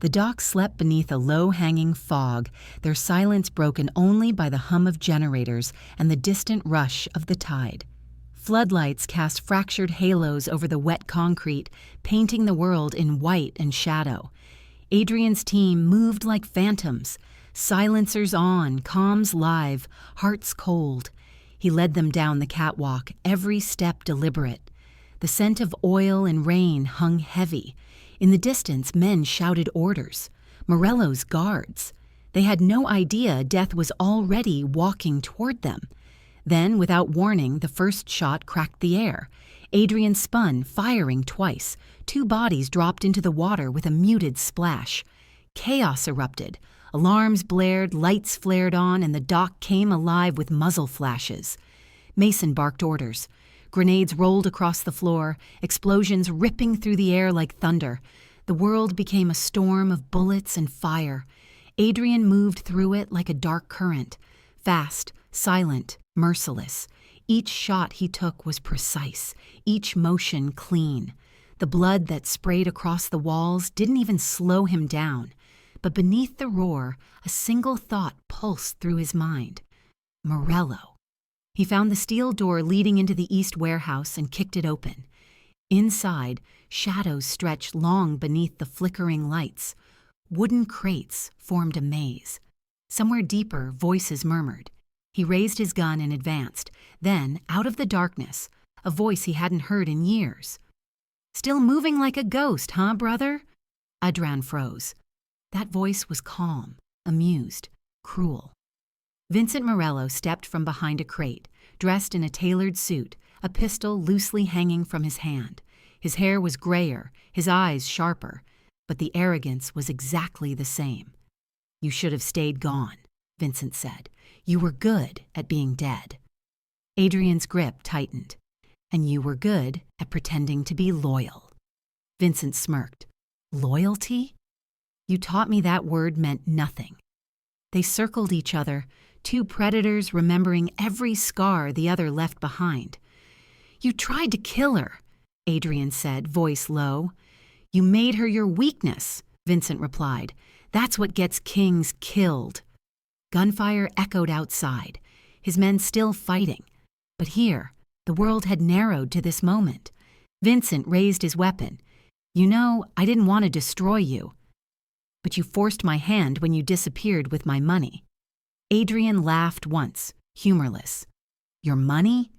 The dock slept beneath a low-hanging fog, their silence broken only by the hum of generators and the distant rush of the tide. Floodlights cast fractured halos over the wet concrete, painting the world in white and shadow. Adrian's team moved like phantoms, silencers on, comms live, hearts cold. He led them down the catwalk, every step deliberate. The scent of oil and rain hung heavy. In the distance, men shouted orders. Morello's guards. They had no idea death was already walking toward them. Then, without warning, the first shot cracked the air. Adrian spun, firing twice. Two bodies dropped into the water with a muted splash. Chaos erupted. Alarms blared, lights flared on, and the dock came alive with muzzle flashes. Mason barked orders. Grenades rolled across the floor, explosions ripping through the air like thunder. The world became a storm of bullets and fire. Adrian moved through it like a dark current. Fast, silent, merciless. Each shot he took was precise, each motion clean. The blood that sprayed across the walls didn't even slow him down. But beneath the roar, a single thought pulsed through his mind. Morello. He found the steel door leading into the East warehouse and kicked it open. Inside, shadows stretched long beneath the flickering lights. Wooden crates formed a maze. Somewhere deeper, voices murmured. He raised his gun and advanced. Then, out of the darkness, a voice he hadn't heard in years. "Still moving like a ghost, huh, brother?" Adran froze. That voice was calm, amused, cruel. Vincent Morello stepped from behind a crate, dressed in a tailored suit, a pistol loosely hanging from his hand. His hair was grayer, his eyes sharper, but the arrogance was exactly the same. "You should have stayed gone," Vincent said. "You were good at being dead." Adrian's grip tightened. "And you were good at pretending to be loyal." Vincent smirked. "Loyalty? You taught me that word meant nothing." They circled each other, two predators remembering every scar the other left behind. "You tried to kill her," Adrian said, voice low. "You made her your weakness," Vincent replied. "That's what gets kings killed." Gunfire echoed outside, his men still fighting. But here, the world had narrowed to this moment. Vincent raised his weapon. "You know, I didn't want to destroy you. But you forced my hand when you disappeared with my money." Adrian laughed once, humorless. "Your money?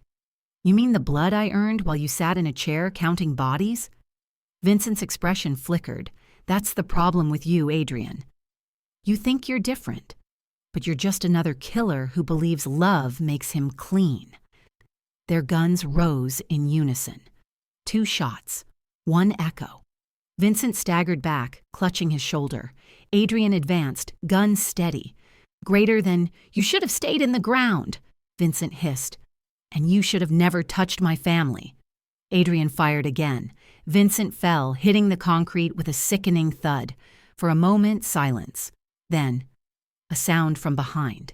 You mean the blood I earned while you sat in a chair counting bodies?" Vincent's expression flickered. "That's the problem with you, Adrian. You think you're different, but you're just another killer who believes love makes him clean." Their guns rose in unison. 2 shots. One echo. Vincent staggered back, clutching his shoulder. Adrian advanced, gun steady. Greater than, "You should have stayed in the ground," Vincent hissed. "And you should have never touched my family." Adrian fired again. Vincent fell, hitting the concrete with a sickening thud. For a moment, silence. Then, a sound from behind.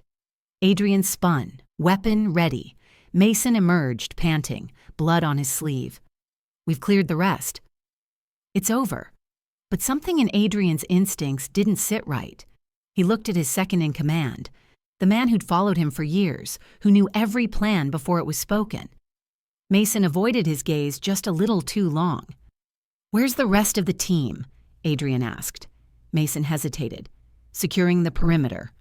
Adrian spun, weapon ready. Mason emerged, panting, blood on his sleeve. "We've cleared the rest." It's over. But something in Adrian's instincts didn't sit right. He looked at his second-in-command, the man who'd followed him for years, who knew every plan before it was spoken. Mason avoided his gaze just a little too long. "Where's the rest of the team?" Adrian asked. Mason hesitated. "Securing the perimeter."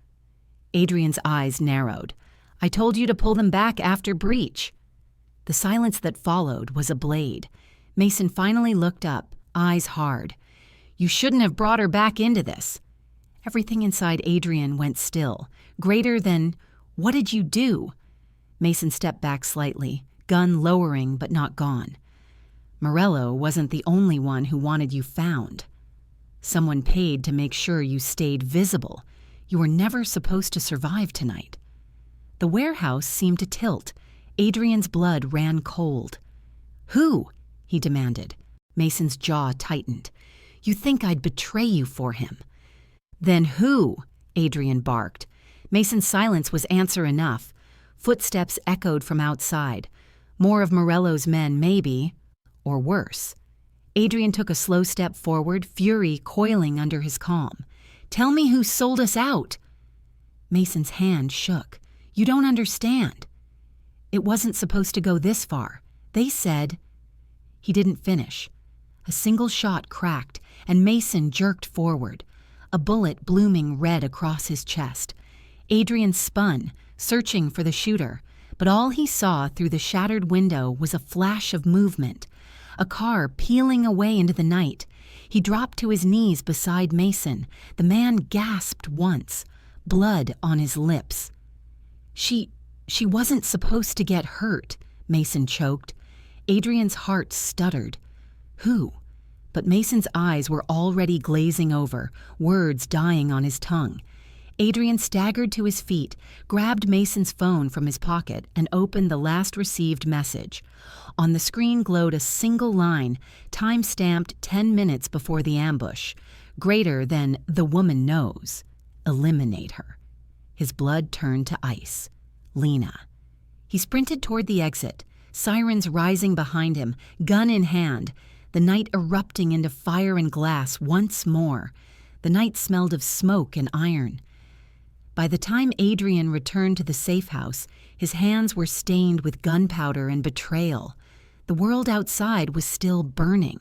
Adrian's eyes narrowed. "I told you to pull them back after breach." The silence that followed was a blade. Mason finally looked up, eyes hard. "You shouldn't have brought her back into this." Everything inside Adrian went still, greater than, "What did you do?" Mason stepped back slightly, gun lowering but not gone. "Morello wasn't the only one who wanted you found. Someone paid to make sure you stayed visible. You were never supposed to survive tonight." The warehouse seemed to tilt. Adrian's blood ran cold. "Who?" he demanded. Mason's jaw tightened. "You think I'd betray you for him?" "Then who?" Adrian barked. Mason's silence was answer enough. Footsteps echoed from outside. More of Morello's men, maybe, or worse. Adrian took a slow step forward, fury coiling under his calm. "Tell me who sold us out." Mason's hand shook. "You don't understand. It wasn't supposed to go this far. They said—" He didn't finish. A single shot cracked, and Mason jerked forward, a bullet blooming red across his chest. Adrian spun, searching for the shooter, but all he saw through the shattered window was a flash of movement, a car peeling away into the night. He dropped to his knees beside Mason. The man gasped once, blood on his lips. She wasn't supposed to get hurt," Mason choked. Adrian's heart stuttered. "Who?" But Mason's eyes were already glazing over, words dying on his tongue. Adrian staggered to his feet, grabbed Mason's phone from his pocket, and opened the last received message. On the screen glowed a single line, time-stamped 10 minutes before the ambush. Greater than, "The woman knows. Eliminate her." His blood turned to ice. Lena. He sprinted toward the exit, sirens rising behind him, gun in hand, the night erupting into fire and glass once more. The night smelled of smoke and iron. By the time Adrian returned to the safe house, his hands were stained with gunpowder and betrayal. The world outside was still burning.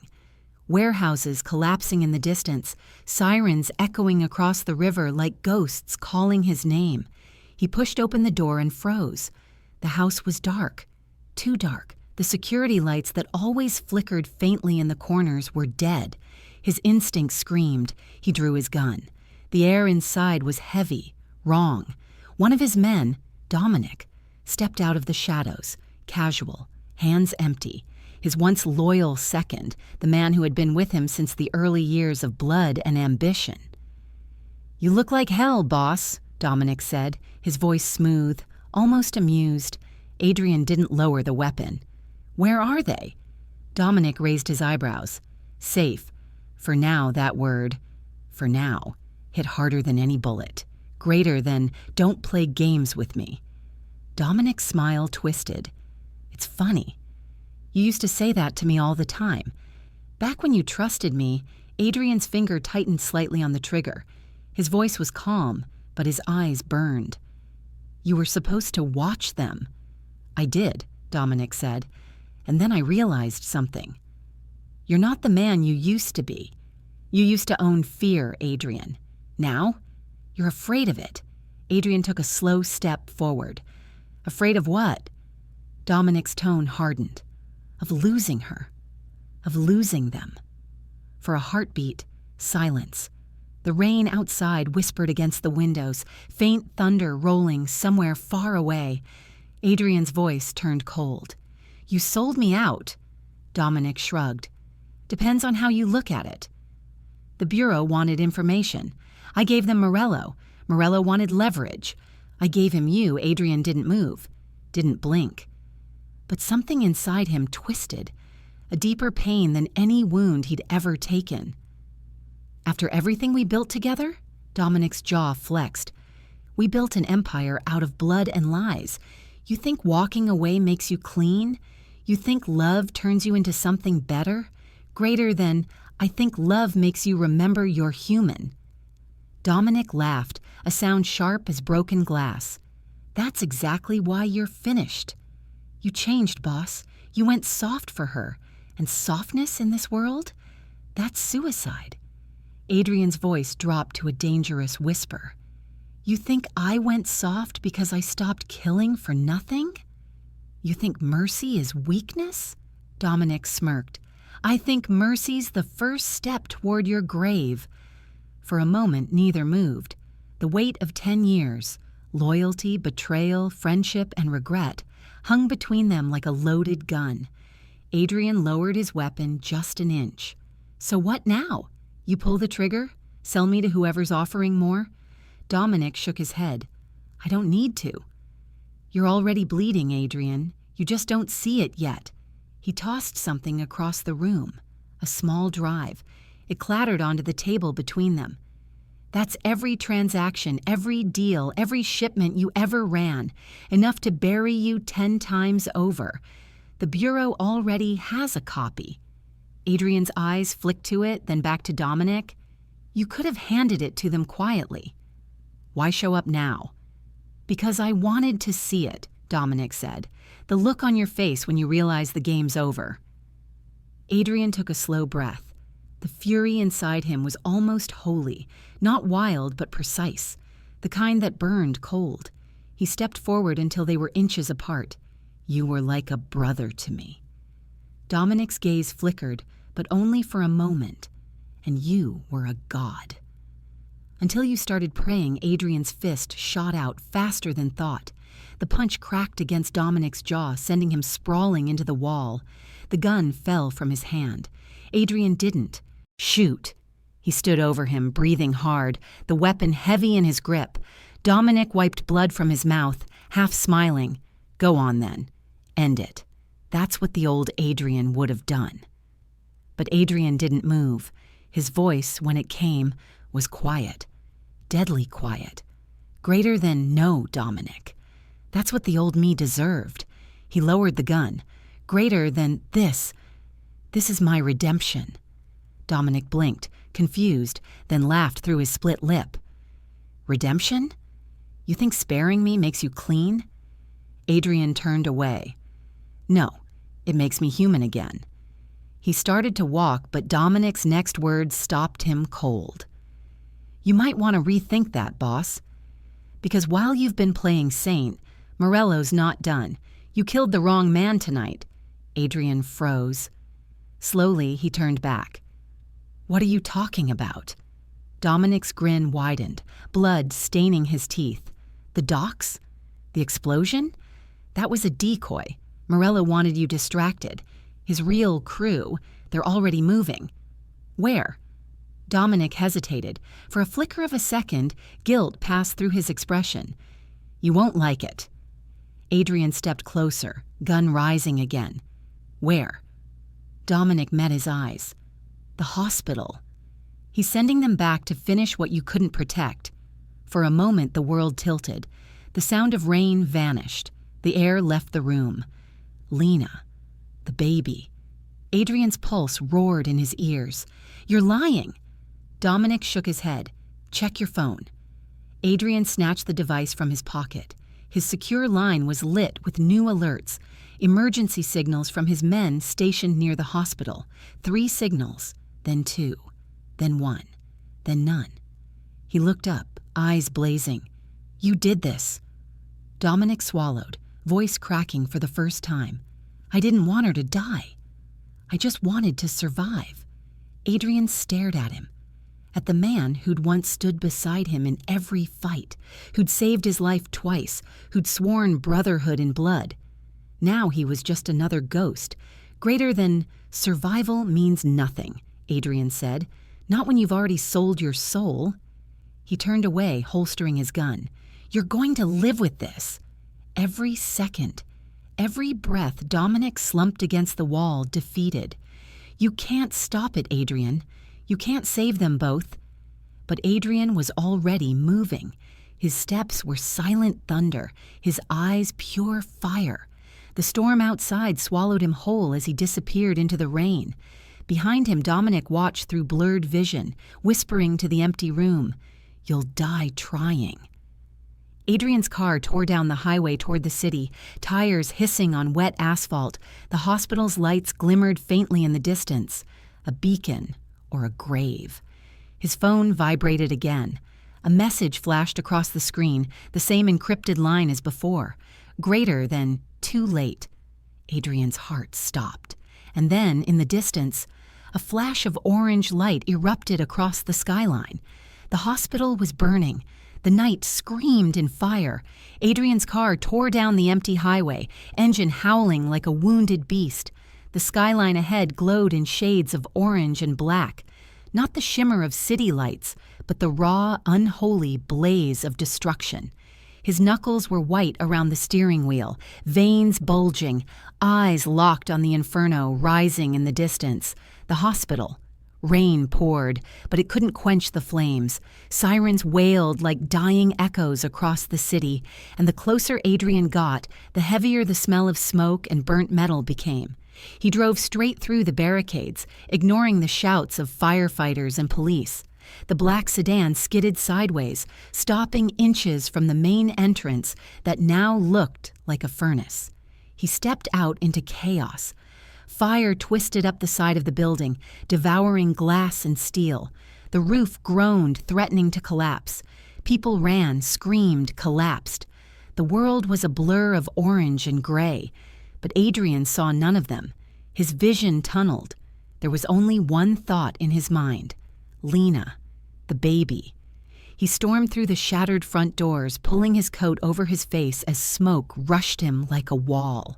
Warehouses collapsing in the distance, sirens echoing across the river like ghosts calling his name. He pushed open the door and froze. The house was dark. Too dark. The security lights that always flickered faintly in the corners were dead. His instinct screamed. He drew his gun. The air inside was heavy, wrong. One of his men, Dominic, stepped out of the shadows, casual, hands empty. His once loyal second, the man who had been with him since the early years of blood and ambition. "You look like hell, boss," Dominic said, his voice smooth, almost amused. Adrian didn't lower the weapon. "Where are they?" Dominic raised his eyebrows. "Safe. For now, that word, for now, hit harder than any bullet. Greater than, don't play games with me." Dominic's smile twisted. "It's funny. You used to say that to me all the time. Back when you trusted me," Adrian's finger tightened slightly on the trigger. His voice was calm, but his eyes burned. "You were supposed to watch them." "I did," Dominic said. "And then I realized something. You're not the man you used to be. You used to own fear, Adrian. Now, you're afraid of it." Adrian took a slow step forward. "Afraid of what?" Dominic's tone hardened. "Of losing her. Of losing them." For a heartbeat, silence. The rain outside whispered against the windows, faint thunder rolling somewhere far away. Adrian's voice turned cold. "You sold me out." Dominic shrugged. Depends on how you look at it. The Bureau wanted information. I gave them Morello. Morello wanted leverage. I gave him you. Adrian didn't move, didn't blink. But something inside him twisted, a deeper pain than any wound he'd ever taken. After everything we built together? Dominic's jaw flexed. We built an empire out of blood and lies. You think walking away makes you clean? You think love turns you into something better? Greater than, I think love makes you remember you're human. Dominic laughed, a sound sharp as broken glass. That's exactly why you're finished. You changed, boss. You went soft for her. And softness in this world? That's suicide. Adrian's voice dropped to a dangerous whisper. You think I went soft because I stopped killing for nothing? You think mercy is weakness? Dominic smirked. I think mercy's the first step toward your grave. For a moment, neither moved. The weight of 10 years, loyalty, betrayal, friendship, and regret, hung between them like a loaded gun. Adrian lowered his weapon just an inch. So what now? You pull the trigger? Sell me to whoever's offering more? Dominic shook his head. I don't need to. You're already bleeding, Adrian. You just don't see it yet. He tossed something across the room, a small drive. It clattered onto the table between them. That's every transaction, every deal, every shipment you ever ran, enough to bury you 10 times over. The Bureau already has a copy. Adrian's eyes flicked to it, then back to Dominic. You could have handed it to them quietly. Why show up now? Because I wanted to see it, Dominic said. The look on your face when you realize the game's over. Adrian took a slow breath. The fury inside him was almost holy, not wild but precise, the kind that burned cold. He stepped forward until they were inches apart. You were like a brother to me. Dominic's gaze flickered, but only for a moment. And you were a god. Until you started praying, Adrian's fist shot out faster than thought. The punch cracked against Dominic's jaw, sending him sprawling into the wall. The gun fell from his hand. Adrian didn't. Shoot. He stood over him, breathing hard, the weapon heavy in his grip. Dominic wiped blood from his mouth, half smiling. Go on then. End it. That's what the old Adrian would have done. But Adrian didn't move. His voice, when it came, was quiet. Deadly quiet. Greater than no, Dominic. That's what the old me deserved. He lowered the gun. Greater than this. This is my redemption. Dominic blinked, confused, then laughed through his split lip. Redemption? You think sparing me makes you clean? Adrian turned away. No, it makes me human again. He started to walk, but Dominic's next words stopped him cold. You might want to rethink that, boss. Because while you've been playing saint, Morello's not done. You killed the wrong man tonight. Adrian froze. Slowly, he turned back. What are you talking about? Dominic's grin widened, blood staining his teeth. The docks? The explosion? That was a decoy. Morello wanted you distracted. His real crew, they're already moving. Where? Dominic hesitated. For a flicker of a second, guilt passed through his expression. You won't like it. Adrian stepped closer, gun rising again. Where? Dominic met his eyes. The hospital. He's sending them back to finish what you couldn't protect. For a moment, the world tilted. The sound of rain vanished. The air left the room. Lena. The baby. Adrian's pulse roared in his ears. You're lying. Dominic shook his head. Check your phone. Adrian snatched the device from his pocket. His secure line was lit with new alerts, emergency signals from his men stationed near the hospital. 3 signals, then 2, then 1, then none. He looked up, eyes blazing. You did this. Dominic swallowed, voice cracking for the first time. I didn't want her to die. I just wanted to survive. Adrian stared at him. At the man who'd once stood beside him in every fight, who'd saved his life twice, who'd sworn brotherhood in blood. Now he was just another ghost, Greater than survival means nothing, Adrian said. Not when you've already sold your soul. He turned away, holstering his gun. You're going to live with this. Every second, every breath, Dominic slumped against the wall, defeated. You can't stop it, Adrian. You can't save them both. But Adrian was already moving. His steps were silent thunder, his eyes pure fire. The storm outside swallowed him whole as he disappeared into the rain. Behind him, Dominic watched through blurred vision, whispering to the empty room, "You'll die trying." Adrian's car tore down the highway toward the city, tires hissing on wet asphalt. The hospital's lights glimmered faintly in the distance, a beacon or a grave. His phone vibrated again. A message flashed across the screen, the same encrypted line as before. Greater than too late. Adrian's heart stopped. And then, in the distance, a flash of orange light erupted across the skyline. The hospital was burning. The night screamed in fire. Adrian's car tore down the empty highway, engine howling like a wounded beast. The skyline ahead glowed in shades of orange and black. Not the shimmer of city lights, but the raw, unholy blaze of destruction. His knuckles were white around the steering wheel, veins bulging, eyes locked on the inferno rising in the distance. The hospital. Rain poured, but it couldn't quench the flames. Sirens wailed like dying echoes across the city, and the closer Adrian got, the heavier the smell of smoke and burnt metal became. He drove straight through the barricades, ignoring the shouts of firefighters and police. The black sedan skidded sideways, stopping inches from the main entrance that now looked like a furnace. He stepped out into chaos. Fire twisted up the side of the building, devouring glass and steel. The roof groaned, threatening to collapse. People ran, screamed, collapsed. The world was a blur of orange and gray, but Adrian saw none of them. His vision tunneled. There was only one thought in his mind. Lena, the baby. He stormed through the shattered front doors, pulling his coat over his face as smoke rushed him like a wall.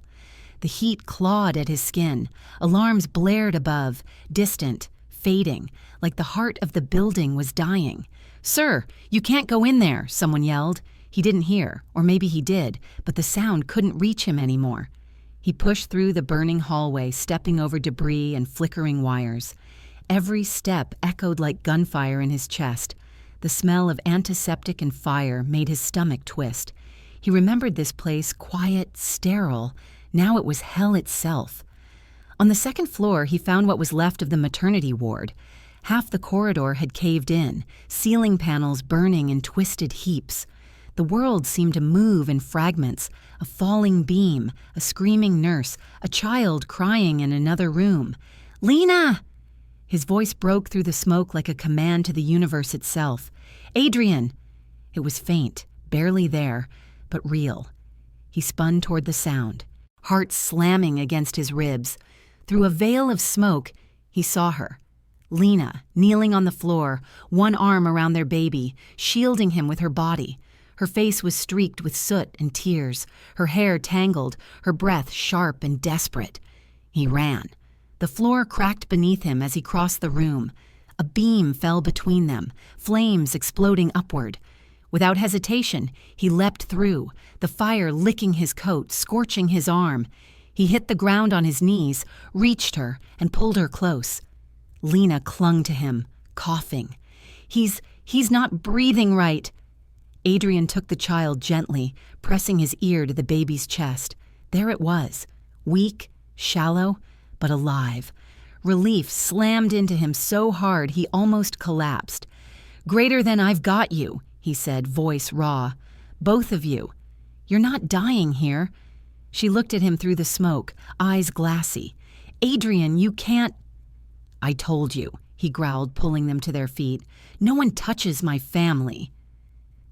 The heat clawed at his skin. Alarms blared above, distant, fading, like the heart of the building was dying. "Sir, you can't go in there," someone yelled. He didn't hear, or maybe he did, but the sound couldn't reach him anymore. He pushed through the burning hallway, stepping over debris and flickering wires. Every step echoed like gunfire in his chest. The smell of antiseptic and fire made his stomach twist. He remembered this place quiet, sterile. Now it was hell itself. On the second floor, he found what was left of the maternity ward. Half the corridor had caved in, ceiling panels burning in twisted heaps. The world seemed to move in fragments, a falling beam, a screaming nurse, a child crying in another room. "Lena!" His voice broke through the smoke like a command to the universe itself. "Adrian!" It was faint, barely there, but real. He spun toward the sound, heart slamming against his ribs. Through a veil of smoke, he saw her. Lena, kneeling on the floor, one arm around their baby, shielding him with her body. Her face was streaked with soot and tears, her hair tangled, her breath sharp and desperate. He ran. The floor cracked beneath him as he crossed the room. A beam fell between them, flames exploding upward. Without hesitation, he leapt through, the fire licking his coat, scorching his arm. He hit the ground on his knees, reached her, and pulled her close. Lena clung to him, coughing. He's not breathing right." Adrian took the child gently, pressing his ear to the baby's chest. There it was, weak, shallow, but alive. Relief slammed into him so hard he almost collapsed. "Greater than I've got you," he said, voice raw. "Both of you. You're not dying here." She looked at him through the smoke, eyes glassy. "Adrian, you can't—" "I told you," he growled, pulling them to their feet. "No one touches my family."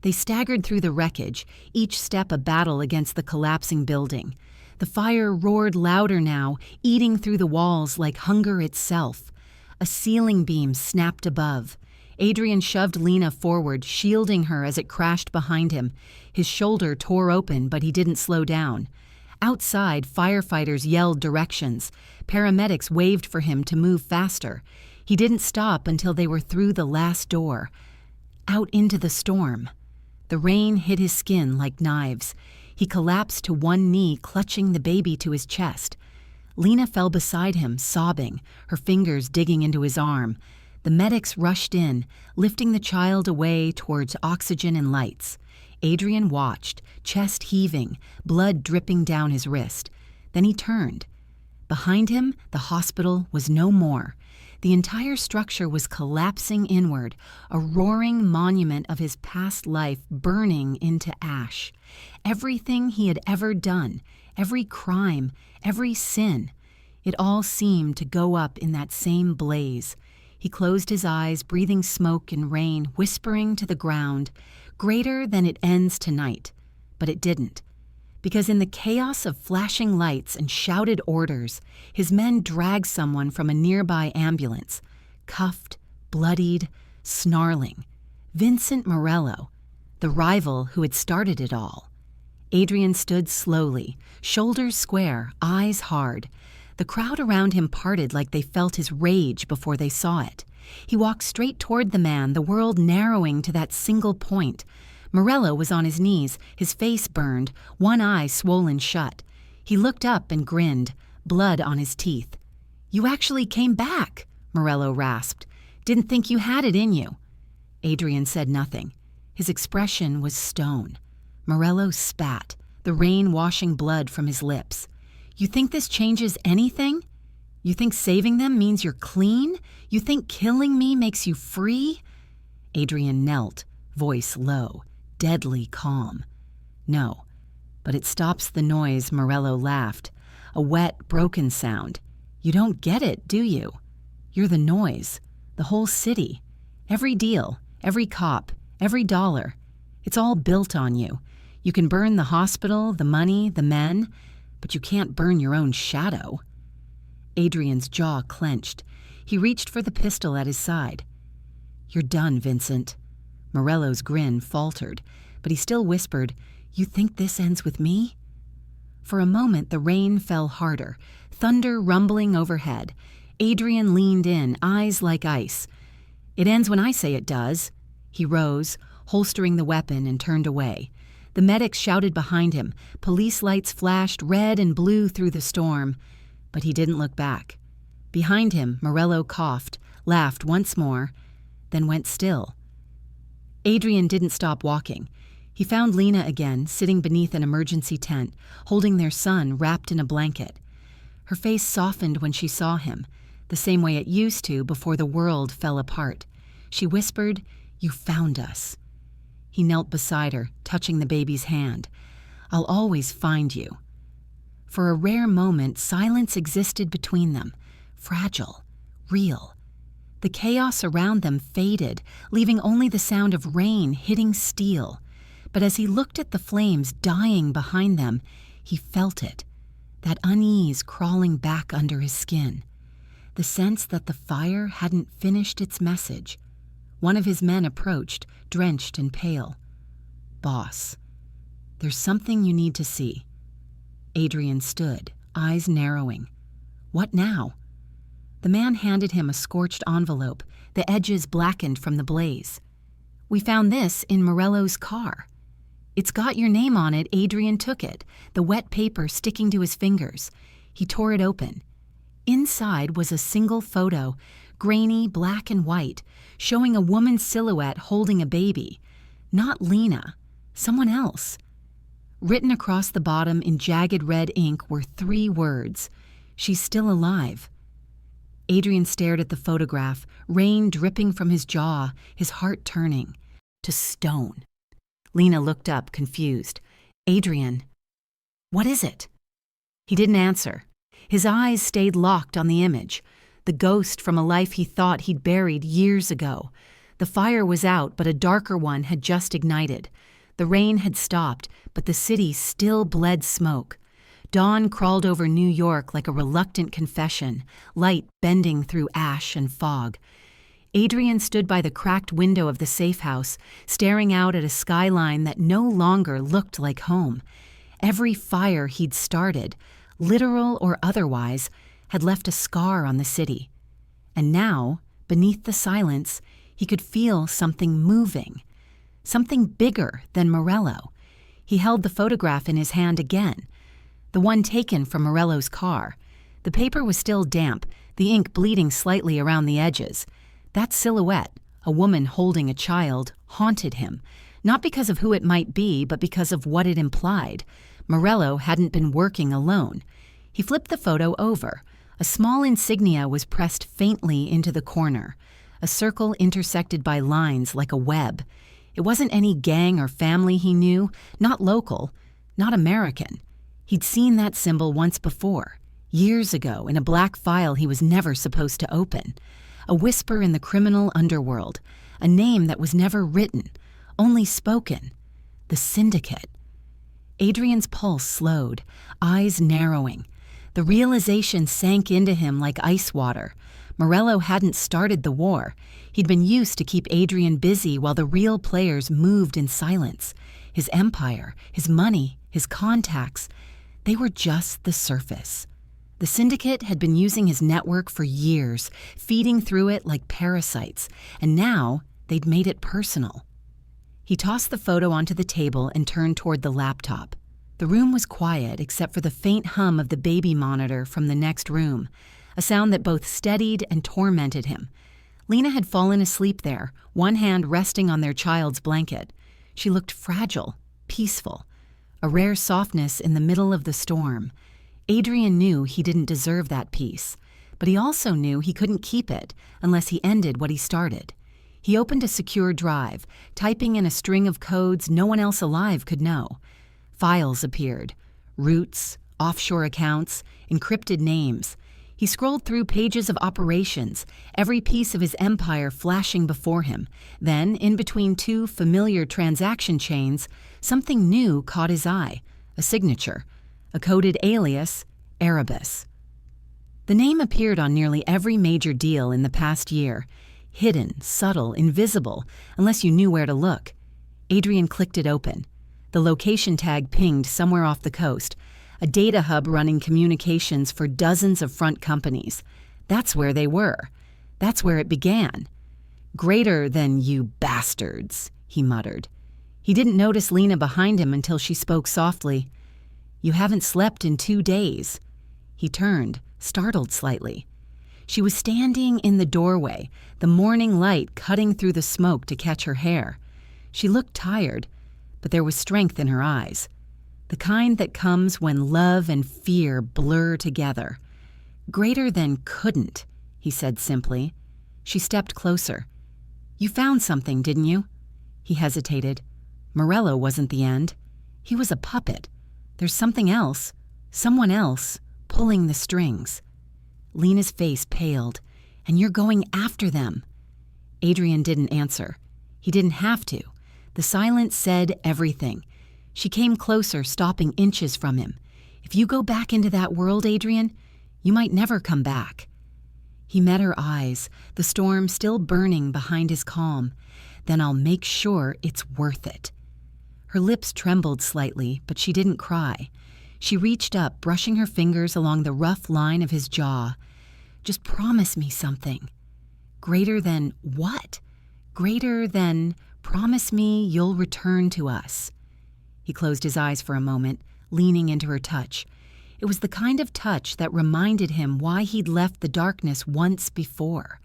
They staggered through the wreckage, each step a battle against the collapsing building. The fire roared louder now, eating through the walls like hunger itself. A ceiling beam snapped above. Adrian shoved Lena forward, shielding her as it crashed behind him. His shoulder tore open, but he didn't slow down. Outside, firefighters yelled directions. Paramedics waved for him to move faster. He didn't stop until they were through the last door. Out into the storm. The rain hit his skin like knives. He collapsed to one knee, clutching the baby to his chest. Lena fell beside him, sobbing, her fingers digging into his arm. The medics rushed in, lifting the child away towards oxygen and lights. Adrian watched, chest heaving, blood dripping down his wrist. Then he turned. Behind him, the hospital was no more. The entire structure was collapsing inward, a roaring monument of his past life burning into ash. Everything he had ever done, every crime, every sin, it all seemed to go up in that same blaze. He closed his eyes, breathing smoke and rain, whispering to the ground, "Greater than it ends tonight." But it didn't. Because in the chaos of flashing lights and shouted orders, his men dragged someone from a nearby ambulance, cuffed, bloodied, snarling. Vincent Morello, the rival who had started it all. Adrian stood slowly, shoulders square, eyes hard. The crowd around him parted like they felt his rage before they saw it. He walked straight toward the man, the world narrowing to that single point. Morello was on his knees, his face burned, one eye swollen shut. He looked up and grinned, blood on his teeth. "You actually came back," Morello rasped. "Didn't think you had it in you." Adrian said nothing. His expression was stone. Morello spat, the rain washing blood from his lips. "You think this changes anything? You think saving them means you're clean? You think killing me makes you free?" Adrian knelt, voice low, deadly calm. "No, but it stops the noise," Morello laughed. A wet, broken sound. "You don't get it, do you? You're the noise, the whole city. Every deal, every cop, every dollar. It's all built on you. You can burn the hospital, the money, the men, but you can't burn your own shadow." Adrian's jaw clenched. He reached for the pistol at his side. "You're done, Vincent." Morello's grin faltered, but he still whispered, "You think this ends with me?" For a moment the rain fell harder, thunder rumbling overhead. Adrian leaned in, eyes like ice. "It ends when I say it does." He rose, holstering the weapon, and turned away. The medics shouted behind him. Police lights flashed red and blue through the storm. But he didn't look back. Behind him, Morello coughed, laughed once more, then went still. Adrian didn't stop walking. He found Lena again, sitting beneath an emergency tent, holding their son wrapped in a blanket. Her face softened when she saw him, the same way it used to before the world fell apart. She whispered, "You found us." He knelt beside her, touching the baby's hand. "I'll always find you." For a rare moment, silence existed between them, fragile, real. The chaos around them faded, leaving only the sound of rain hitting steel. But as he looked at the flames dying behind them, he felt it, that unease crawling back under his skin. The sense that the fire hadn't finished its message. One of his men approached, drenched and pale. "Boss, there's something you need to see." Adrian stood, eyes narrowing. "What now?" The man handed him a scorched envelope, the edges blackened from the blaze. "We found this in Morello's car. It's got your name on it. Adrian took it, the wet paper sticking to his fingers." He tore it open. Inside was a single photo, grainy black and white, showing a woman's silhouette holding a baby. Not Lena, someone else. Written across the bottom in jagged red ink were 3 words, "She's still alive." Adrian stared at the photograph, rain dripping from his jaw, his heart turning to stone. Lena looked up, confused. "Adrian, what is it?" He didn't answer. His eyes stayed locked on the image, the ghost from a life he thought he'd buried years ago. The fire was out, but a darker one had just ignited. The rain had stopped, but the city still bled smoke. Dawn crawled over New York like a reluctant confession, light bending through ash and fog. Adrian stood by the cracked window of the safe house, staring out at a skyline that no longer looked like home. Every fire he'd started, literal or otherwise, had left a scar on the city. And now, beneath the silence, he could feel something moving. Something bigger than Morello. He held the photograph in his hand again, the one taken from Morello's car. The paper was still damp, the ink bleeding slightly around the edges. That silhouette, a woman holding a child, haunted him, not because of who it might be, but because of what it implied. Morello hadn't been working alone. He flipped the photo over. A small insignia was pressed faintly into the corner, a circle intersected by lines like a web. It wasn't any gang or family he knew, not local, not American. He'd seen that symbol once before, years ago, in a black file he was never supposed to open. A whisper in the criminal underworld, a name that was never written, only spoken. The Syndicate. Adrian's pulse slowed, eyes narrowing. The realization sank into him like ice water. Morello hadn't started the war. He'd been used to keep Adrian busy while the real players moved in silence. His empire, his money, his contacts, they were just the surface. The Syndicate had been using his network for years, feeding through it like parasites, and now they'd made it personal. He tossed the photo onto the table and turned toward the laptop. The room was quiet except for the faint hum of the baby monitor from the next room, a sound that both steadied and tormented him. Lena had fallen asleep there, one hand resting on their child's blanket. She looked fragile, peaceful, a rare softness in the middle of the storm. Adrian knew he didn't deserve that peace, but he also knew he couldn't keep it unless he ended what he started. He opened a secure drive, typing in a string of codes no one else alive could know. Files appeared, routes, offshore accounts, encrypted names. He scrolled through pages of operations, every piece of his empire flashing before him. Then, in between two familiar transaction chains, something new caught his eye, a signature, a coded alias, Erebus. The name appeared on nearly every major deal in the past year, hidden, subtle, invisible, unless you knew where to look. Adrian clicked it open. The location tag pinged somewhere off the coast, a data hub running communications for dozens of front companies. That's where they were. That's where it began. "Greater than you bastards," he muttered. He didn't notice Lena behind him until she spoke softly. "You haven't slept in 2 days." He turned, startled slightly. She was standing in the doorway, the morning light cutting through the smoke to catch her hair. She looked tired, but there was strength in her eyes. The kind that comes when love and fear blur together. "Greater than couldn't," he said simply. She stepped closer. "You found something, didn't you?" He hesitated. Morello wasn't the end. He was a puppet. There's something else, someone else, pulling the strings. Lena's face paled. "And you're going after them." Adrian didn't answer. He didn't have to. The silence said everything. She came closer, stopping inches from him. "If you go back into that world, Adrian, you might never come back." He met her eyes, the storm still burning behind his calm. "Then I'll make sure it's worth it." Her lips trembled slightly, but she didn't cry. She reached up, brushing her fingers along the rough line of his jaw. "Just promise me something." "Greater than what?" "Greater than, promise me you'll return to us." He closed his eyes for a moment, leaning into her touch. It was the kind of touch that reminded him why he'd left the darkness once before.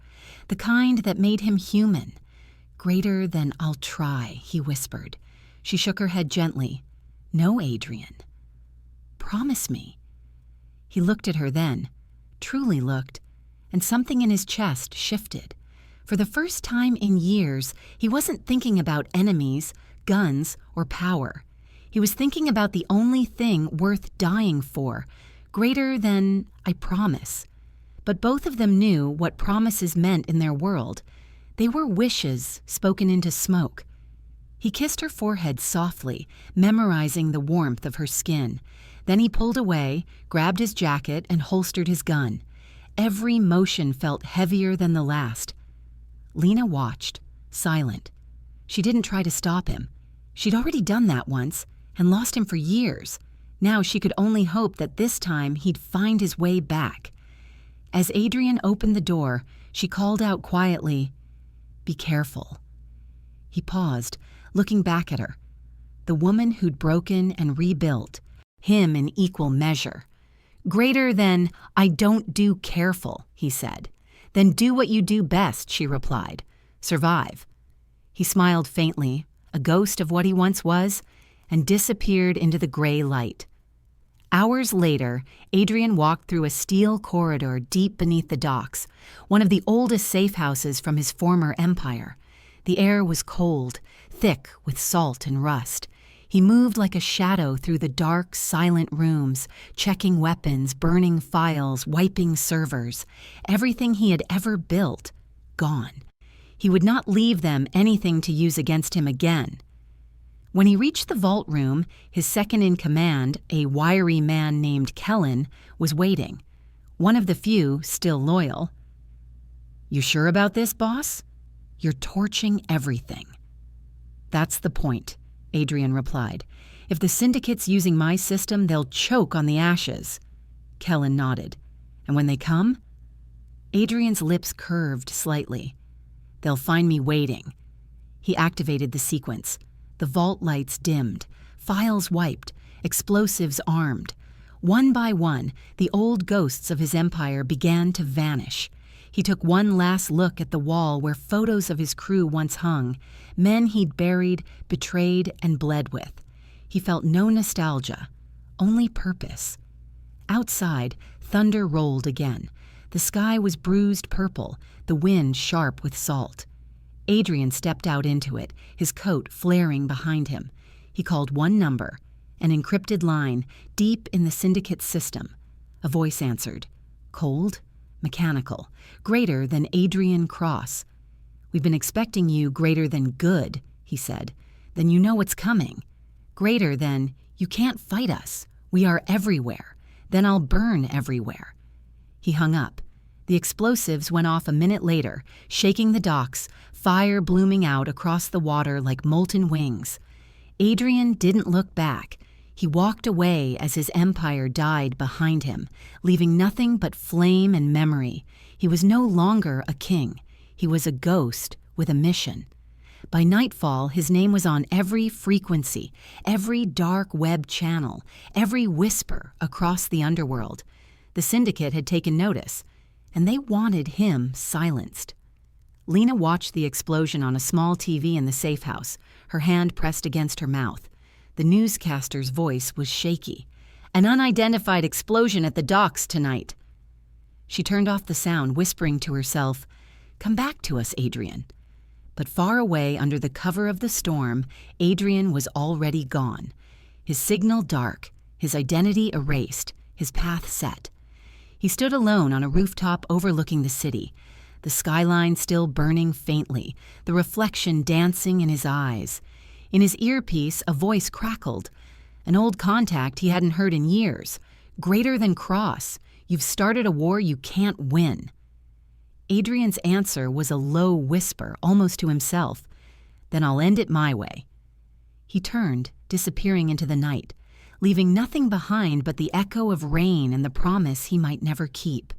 The kind that made him human. "Greater than I'll try," he whispered. She shook her head gently. "No, Adrian." "Promise me." He looked at her then, truly looked, and something in his chest shifted. For the first time in years, he wasn't thinking about enemies, guns, or power. He was thinking about the only thing worth dying for, greater than, "I promise." But both of them knew what promises meant in their world. They were wishes spoken into smoke. He kissed her forehead softly, memorizing the warmth of her skin. Then he pulled away, grabbed his jacket, and holstered his gun. Every motion felt heavier than the last. Lena watched, silent. She didn't try to stop him. She'd already done that once, and lost him for years. Now she could only hope that this time he'd find his way back. As Adrian opened the door, she called out quietly, "Be careful." He paused, looking back at her. The woman who'd broken and rebuilt, him in equal measure. "Greater than, I don't do careful," he said. "Then do what you do best," she replied. "Survive." He smiled faintly, a ghost of what he once was, and disappeared into the gray light. Hours later, Adrian walked through a steel corridor deep beneath the docks, one of the oldest safe houses from his former empire. The air was cold, thick with salt and rust. He moved like a shadow through the dark, silent rooms, checking weapons, burning files, wiping servers. Everything he had ever built, gone. He would not leave them anything to use against him again. When he reached the vault room, his second-in-command, a wiry man named Kellen, was waiting. One of the few still loyal. "You sure about this, boss? You're torching everything." "That's the point," Adrian replied. "If the Syndicate's using my system, they'll choke on the ashes." Kellen nodded. "And when they come?" Adrian's lips curved slightly. "They'll find me waiting." He activated the sequence. The vault lights dimmed, files wiped, explosives armed. One by one, the old ghosts of his empire began to vanish. He took one last look at the wall where photos of his crew once hung, men he'd buried, betrayed, and bled with. He felt no nostalgia, only purpose. Outside, thunder rolled again. The sky was bruised purple, the wind sharp with salt. Adrian stepped out into it, his coat flaring behind him. He called one number, an encrypted line deep in the Syndicate's system. A voice answered. Cold, mechanical, greater than Adrian Cross. "We've been expecting you greater than good," he said. "Then you know what's coming. Greater than, you can't fight us. We are everywhere. Then I'll burn everywhere." He hung up. The explosives went off a minute later, shaking the docks, fire blooming out across the water like molten wings. Adrian didn't look back. He walked away as his empire died behind him, leaving nothing but flame and memory. He was no longer a king. He was a ghost with a mission. By nightfall, his name was on every frequency, every dark web channel, every whisper across the underworld. The Syndicate had taken notice, and they wanted him silenced. Lena watched the explosion on a small TV in the safe house, her hand pressed against her mouth. The newscaster's voice was shaky. "An unidentified explosion at the docks tonight." She turned off the sound, whispering to herself, "Come back to us, Adrian." But far away under the cover of the storm, Adrian was already gone. His signal dark, his identity erased, his path set. He stood alone on a rooftop overlooking the city, the skyline still burning faintly, the reflection dancing in his eyes. In his earpiece, a voice crackled. An old contact he hadn't heard in years. "Greater than Cross. You've started a war you can't win." Adrian's answer was a low whisper, almost to himself. "Then I'll end it my way." He turned, disappearing into the night, leaving nothing behind but the echo of rain and the promise he might never keep.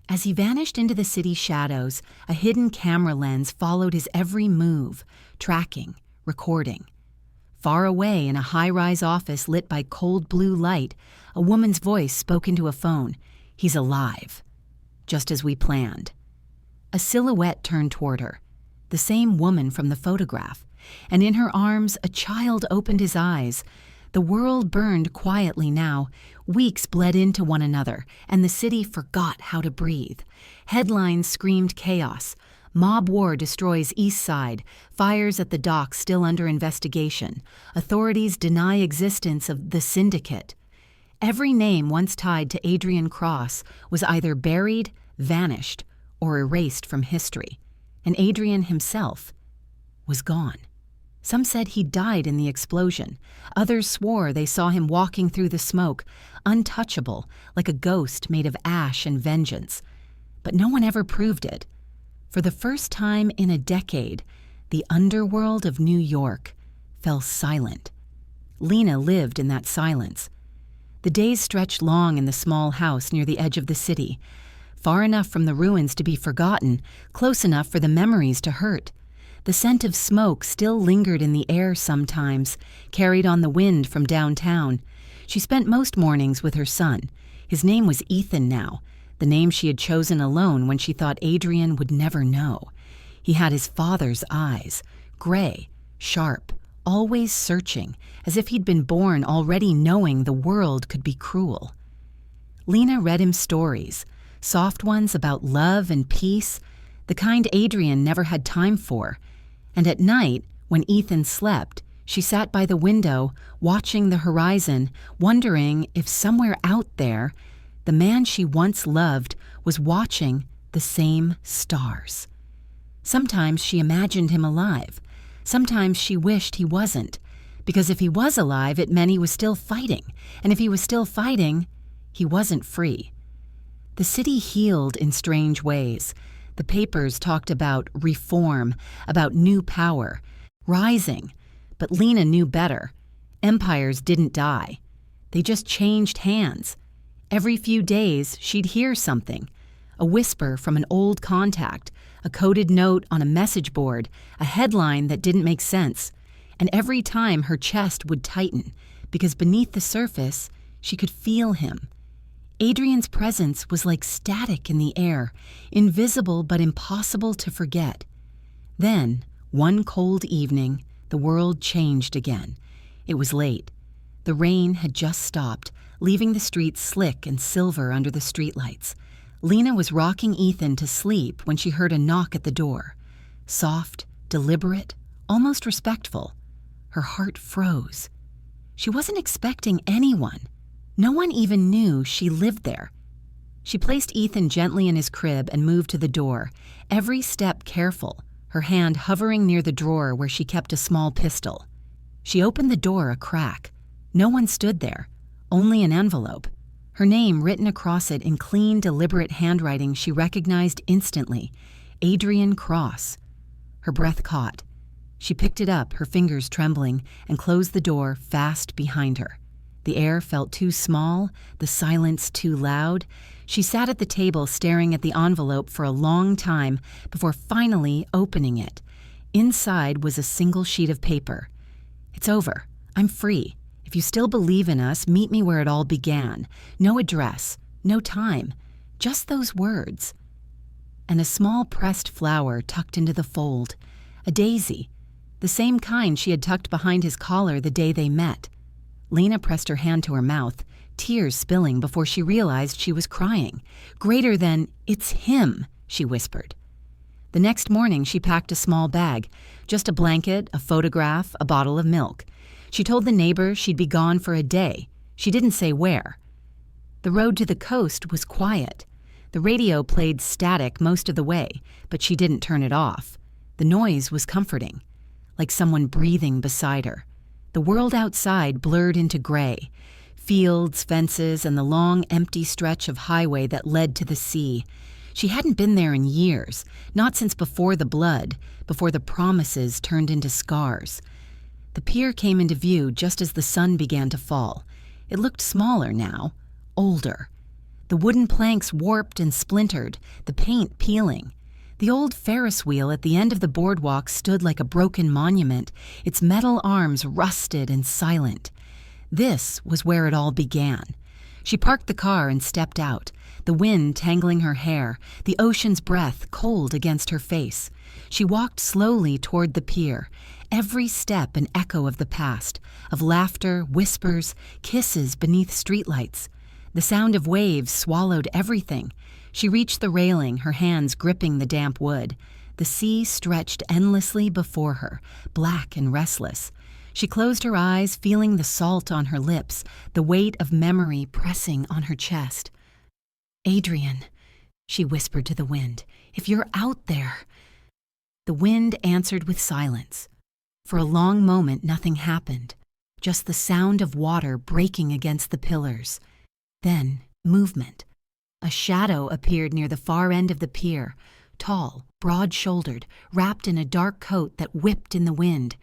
As he vanished into the city's shadows, a hidden camera lens followed his every move, tracking, recording. Far away in a high-rise office lit by cold blue light, a woman's voice spoke into a phone. "He's alive. Just as we planned." A silhouette turned toward her, the same woman from the photograph, and in her arms a child opened his eyes. The world burned quietly now. Weeks bled into one another, and the city forgot how to breathe. Headlines screamed chaos. Mob war destroys East Side. Fires at the docks still under investigation. Authorities deny existence of the Syndicate. Every name once tied to Adrian Cross was either buried, vanished, or erased from history. And Adrian himself was gone. Some said he died in the explosion. Others swore they saw him walking through the smoke, untouchable, like a ghost made of ash and vengeance. But no one ever proved it. For the first time in a decade, the underworld of New York fell silent. Lena lived in that silence. The days stretched long in the small house near the edge of the city, far enough from the ruins to be forgotten, close enough for the memories to hurt. The scent of smoke still lingered in the air sometimes, carried on the wind from downtown. She spent most mornings with her son. His name was Ethan now, the name she had chosen alone when she thought Adrian would never know. He had his father's eyes, gray, sharp, always searching, as if he'd been born already knowing the world could be cruel. Lena read him stories, soft ones about love and peace, the kind Adrian never had time for. And at night, when Ethan slept, she sat by the window, watching the horizon, wondering if somewhere out there, the man she once loved was watching the same stars. Sometimes she imagined him alive. Sometimes she wished he wasn't, because if he was alive, it meant he was still fighting, and if he was still fighting, he wasn't free. The city healed in strange ways. The papers talked about reform, about new power, rising. But Lena knew better. Empires didn't die. They just changed hands. Every few days, she'd hear something. A whisper from an old contact, a coded note on a message board, a headline that didn't make sense. And every time her chest would tighten, because beneath the surface, she could feel him. Adrian's presence was like static in the air, invisible but impossible to forget. Then, one cold evening, the world changed again. It was late. The rain had just stopped, leaving the streets slick and silver under the streetlights. Lena was rocking Ethan to sleep when she heard a knock at the door. Soft, deliberate, almost respectful. Her heart froze. She wasn't expecting anyone. No one even knew she lived there. She placed Ethan gently in his crib and moved to the door, every step careful, her hand hovering near the drawer where she kept a small pistol. She opened the door a crack. No one stood there, only an envelope. Her name written across it in clean, deliberate handwriting she recognized instantly, Adrian Cross. Her breath caught. She picked it up, her fingers trembling, and closed the door fast behind her. The air felt too small, the silence too loud. She sat at the table staring at the envelope for a long time before finally opening it. Inside was a single sheet of paper. "It's over. I'm free. If you still believe in us, meet me where it all began. No address, no time, just those words." And a small pressed flower tucked into the fold. A daisy, the same kind she had tucked behind his collar the day they met. Lena pressed her hand to her mouth, tears spilling before she realized she was crying. Greater than, "It's him," she whispered. The next morning she packed a small bag, just a blanket, a photograph, a bottle of milk. She told the neighbor she'd be gone for a day. She didn't say where. The road to the coast was quiet. The radio played static most of the way, but she didn't turn it off. The noise was comforting, like someone breathing beside her. The world outside blurred into gray. Fields, fences, and the long, empty stretch of highway that led to the sea. She hadn't been there in years, not since before the blood, before the promises turned into scars. The pier came into view just as the sun began to fall. It looked smaller now, older. The wooden planks warped and splintered, the paint peeling. The old Ferris wheel at the end of the boardwalk stood like a broken monument, its metal arms rusted and silent. This was where it all began. She parked the car and stepped out, the wind tangling her hair, the ocean's breath cold against her face. She walked slowly toward the pier, every step an echo of the past, of laughter, whispers, kisses beneath streetlights. The sound of waves swallowed everything. She reached the railing, her hands gripping the damp wood. The sea stretched endlessly before her, black and restless. She closed her eyes, feeling the salt on her lips, the weight of memory pressing on her chest. "Adrian," she whispered to the wind, "if you're out there." The wind answered with silence. For a long moment, nothing happened, just the sound of water breaking against the pillars. Then, movement. A shadow appeared near the far end of the pier, tall, broad-shouldered, wrapped in a dark coat that whipped in the wind.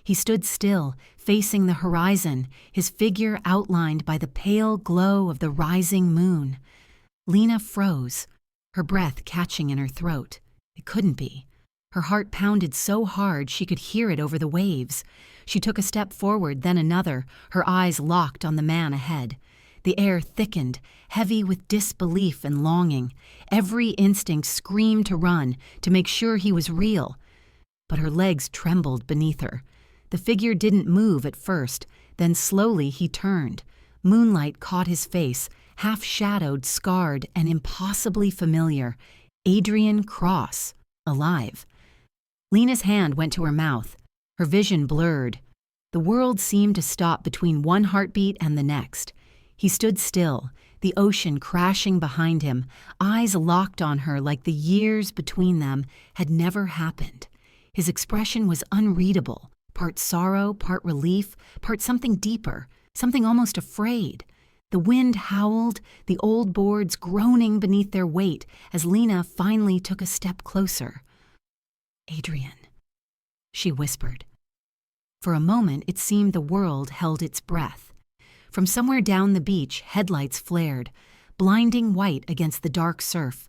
He stood still, facing the horizon, his figure outlined by the pale glow of the rising moon. Lena froze, her breath catching in her throat. It couldn't be. Her heart pounded so hard she could hear it over the waves. She took a step forward, then another, her eyes locked on the man ahead. The air thickened, heavy with disbelief and longing. Every instinct screamed to run, to make sure he was real. But her legs trembled beneath her. The figure didn't move at first, then slowly he turned. Moonlight caught his face, half-shadowed, scarred, and impossibly familiar. Adrian Cross, alive. Lena's hand went to her mouth. Her vision blurred. The world seemed to stop between one heartbeat and the next. He stood still, the ocean crashing behind him, eyes locked on her like the years between them had never happened. His expression was unreadable, part sorrow, part relief, part something deeper, something almost afraid. The wind howled, the old boards groaning beneath their weight as Lena finally took a step closer. "Adrian," she whispered. For a moment, it seemed the world held its breath. From somewhere down the beach, headlights flared, blinding white against the dark surf.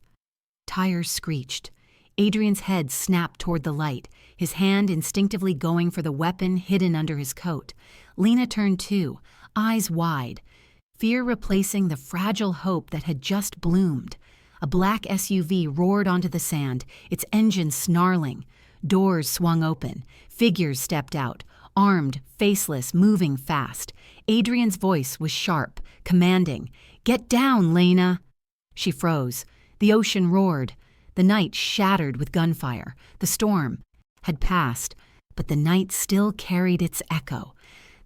Tires screeched. Adrian's head snapped toward the light, his hand instinctively going for the weapon hidden under his coat. Lena turned too, eyes wide, fear replacing the fragile hope that had just bloomed. A black SUV roared onto the sand, its engine snarling. Doors swung open. Figures stepped out, armed, faceless, moving fast. Adrian's voice was sharp, commanding. "Get down, Lena!" She froze. The ocean roared. The night shattered with gunfire. The storm had passed, but the night still carried its echo.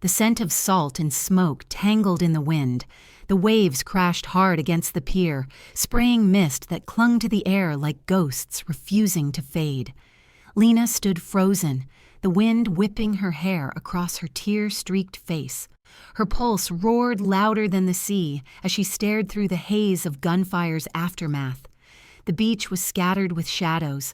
The scent of salt and smoke tangled in the wind. The waves crashed hard against the pier, spraying mist that clung to the air like ghosts refusing to fade. Lena stood frozen, the wind whipping her hair across her tear-streaked face. Her pulse roared louder than the sea as she stared through the haze of gunfire's aftermath. The beach was scattered with shadows,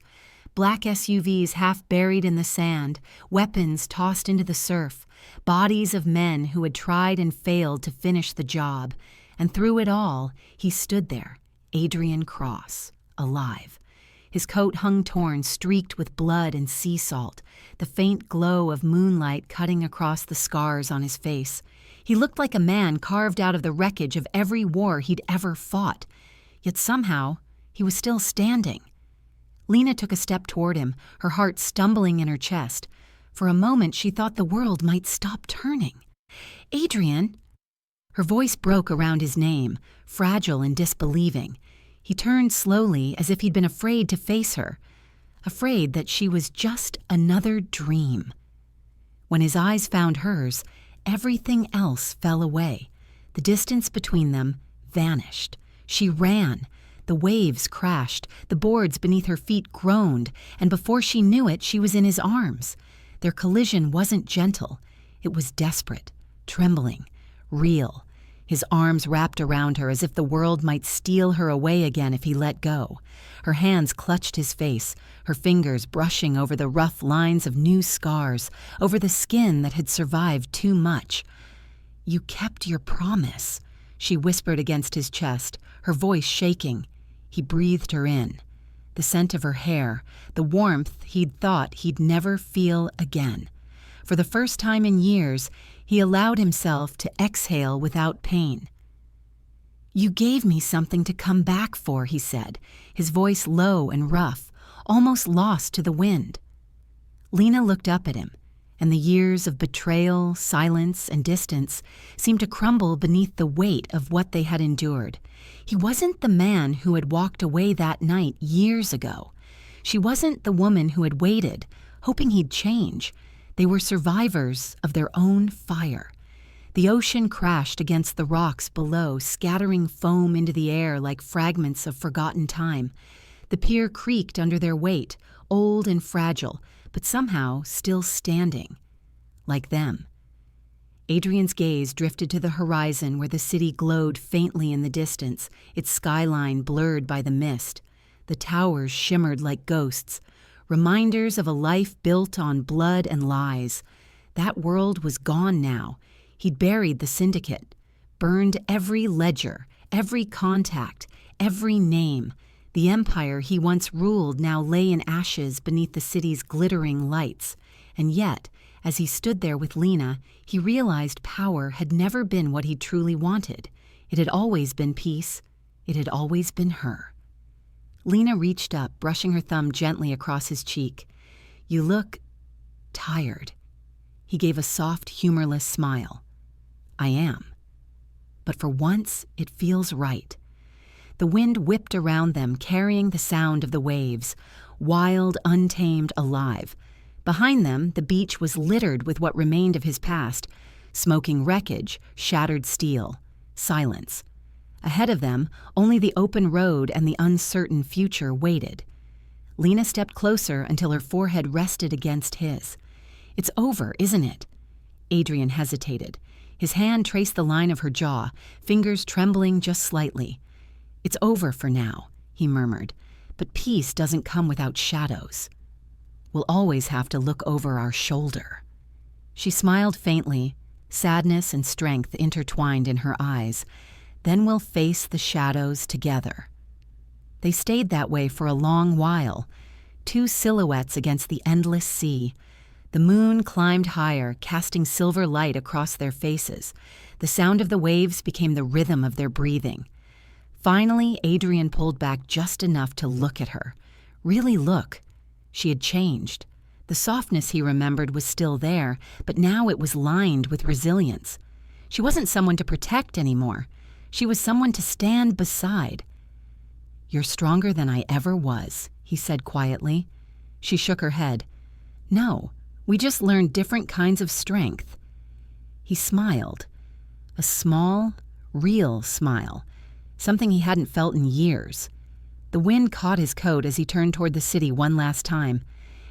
black SUVs half buried in the sand, weapons tossed into the surf, bodies of men who had tried and failed to finish the job. And through it all, he stood there, Adrian Cross, alive. His coat hung torn, streaked with blood and sea salt, the faint glow of moonlight cutting across the scars on his face. He looked like a man carved out of the wreckage of every war he'd ever fought. Yet somehow, he was still standing. Lena took a step toward him, her heart stumbling in her chest. For a moment, she thought the world might stop turning. "Adrian!" Her voice broke around his name, fragile and disbelieving. He turned slowly, as if he'd been afraid to face her, afraid that she was just another dream. When his eyes found hers, everything else fell away. The distance between them vanished. She ran. The waves crashed, the boards beneath her feet groaned, and before she knew it, she was in his arms. Their collision wasn't gentle. It was desperate, trembling, real. His arms wrapped around her as if the world might steal her away again if he let go. Her hands clutched his face, her fingers brushing over the rough lines of new scars, over the skin that had survived too much. "You kept your promise," she whispered against his chest, her voice shaking. He breathed her in. The scent of her hair, the warmth he'd thought he'd never feel again. For the first time in years, he allowed himself to exhale without pain. "You gave me something to come back for," he said, his voice low and rough, almost lost to the wind. Lena looked up at him, and the years of betrayal, silence, and distance seemed to crumble beneath the weight of what they had endured. He wasn't the man who had walked away that night years ago. She wasn't the woman who had waited, hoping he'd change. They were survivors of their own fire. The ocean crashed against the rocks below, scattering foam into the air like fragments of forgotten time. The pier creaked under their weight, old and fragile, but somehow still standing. Like them. Adrian's gaze drifted to the horizon where the city glowed faintly in the distance, its skyline blurred by the mist. The towers shimmered like ghosts, reminders of a life built on blood and lies. That world was gone now. He'd buried the syndicate, burned every ledger, every contact, every name. The empire he once ruled now lay in ashes beneath the city's glittering lights. And yet, as he stood there with Lena, he realized power had never been what he truly wanted. It had always been peace. It had always been her. Lena reached up, brushing her thumb gently across his cheek. "You look tired." He gave a soft, humorless smile. "I am. But for once, it feels right." The wind whipped around them, carrying the sound of the waves, wild, untamed, alive. Behind them, the beach was littered with what remained of his past, smoking wreckage, shattered steel, silence. Ahead of them, only the open road and the uncertain future waited. Lena stepped closer until her forehead rested against his. "It's over, isn't it?" Adrian hesitated. His hand traced the line of her jaw, fingers trembling just slightly. "It's over for now," he murmured, "but peace doesn't come without shadows. We'll always have to look over our shoulder." She smiled faintly, sadness and strength intertwined in her eyes. "Then we'll face the shadows together." They stayed that way for a long while, two silhouettes against the endless sea. The moon climbed higher, casting silver light across their faces. The sound of the waves became the rhythm of their breathing. Finally, Adrian pulled back just enough to look at her. Really look. She had changed. The softness he remembered was still there, but now it was lined with resilience. She wasn't someone to protect anymore. She was someone to stand beside. "You're stronger than I ever was," he said quietly. She shook her head. "No, we just learned different kinds of strength." He smiled. A small, real smile. Something he hadn't felt in years. The wind caught his coat as he turned toward the city one last time.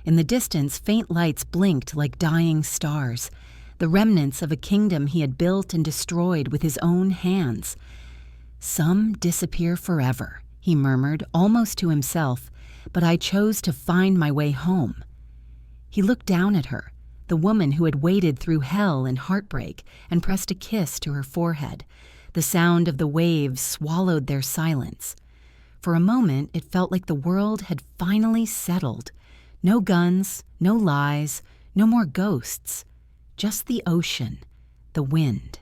In the distance, faint lights blinked like dying stars, the remnants of a kingdom he had built and destroyed with his own hands. "Some disappear forever," he murmured, almost to himself, "but I chose to find my way home." He looked down at her, the woman who had waded through hell and heartbreak, and pressed a kiss to her forehead. The sound of the waves swallowed their silence. For a moment, it felt like the world had finally settled. No guns, no lies, no more ghosts. Just the ocean, the wind.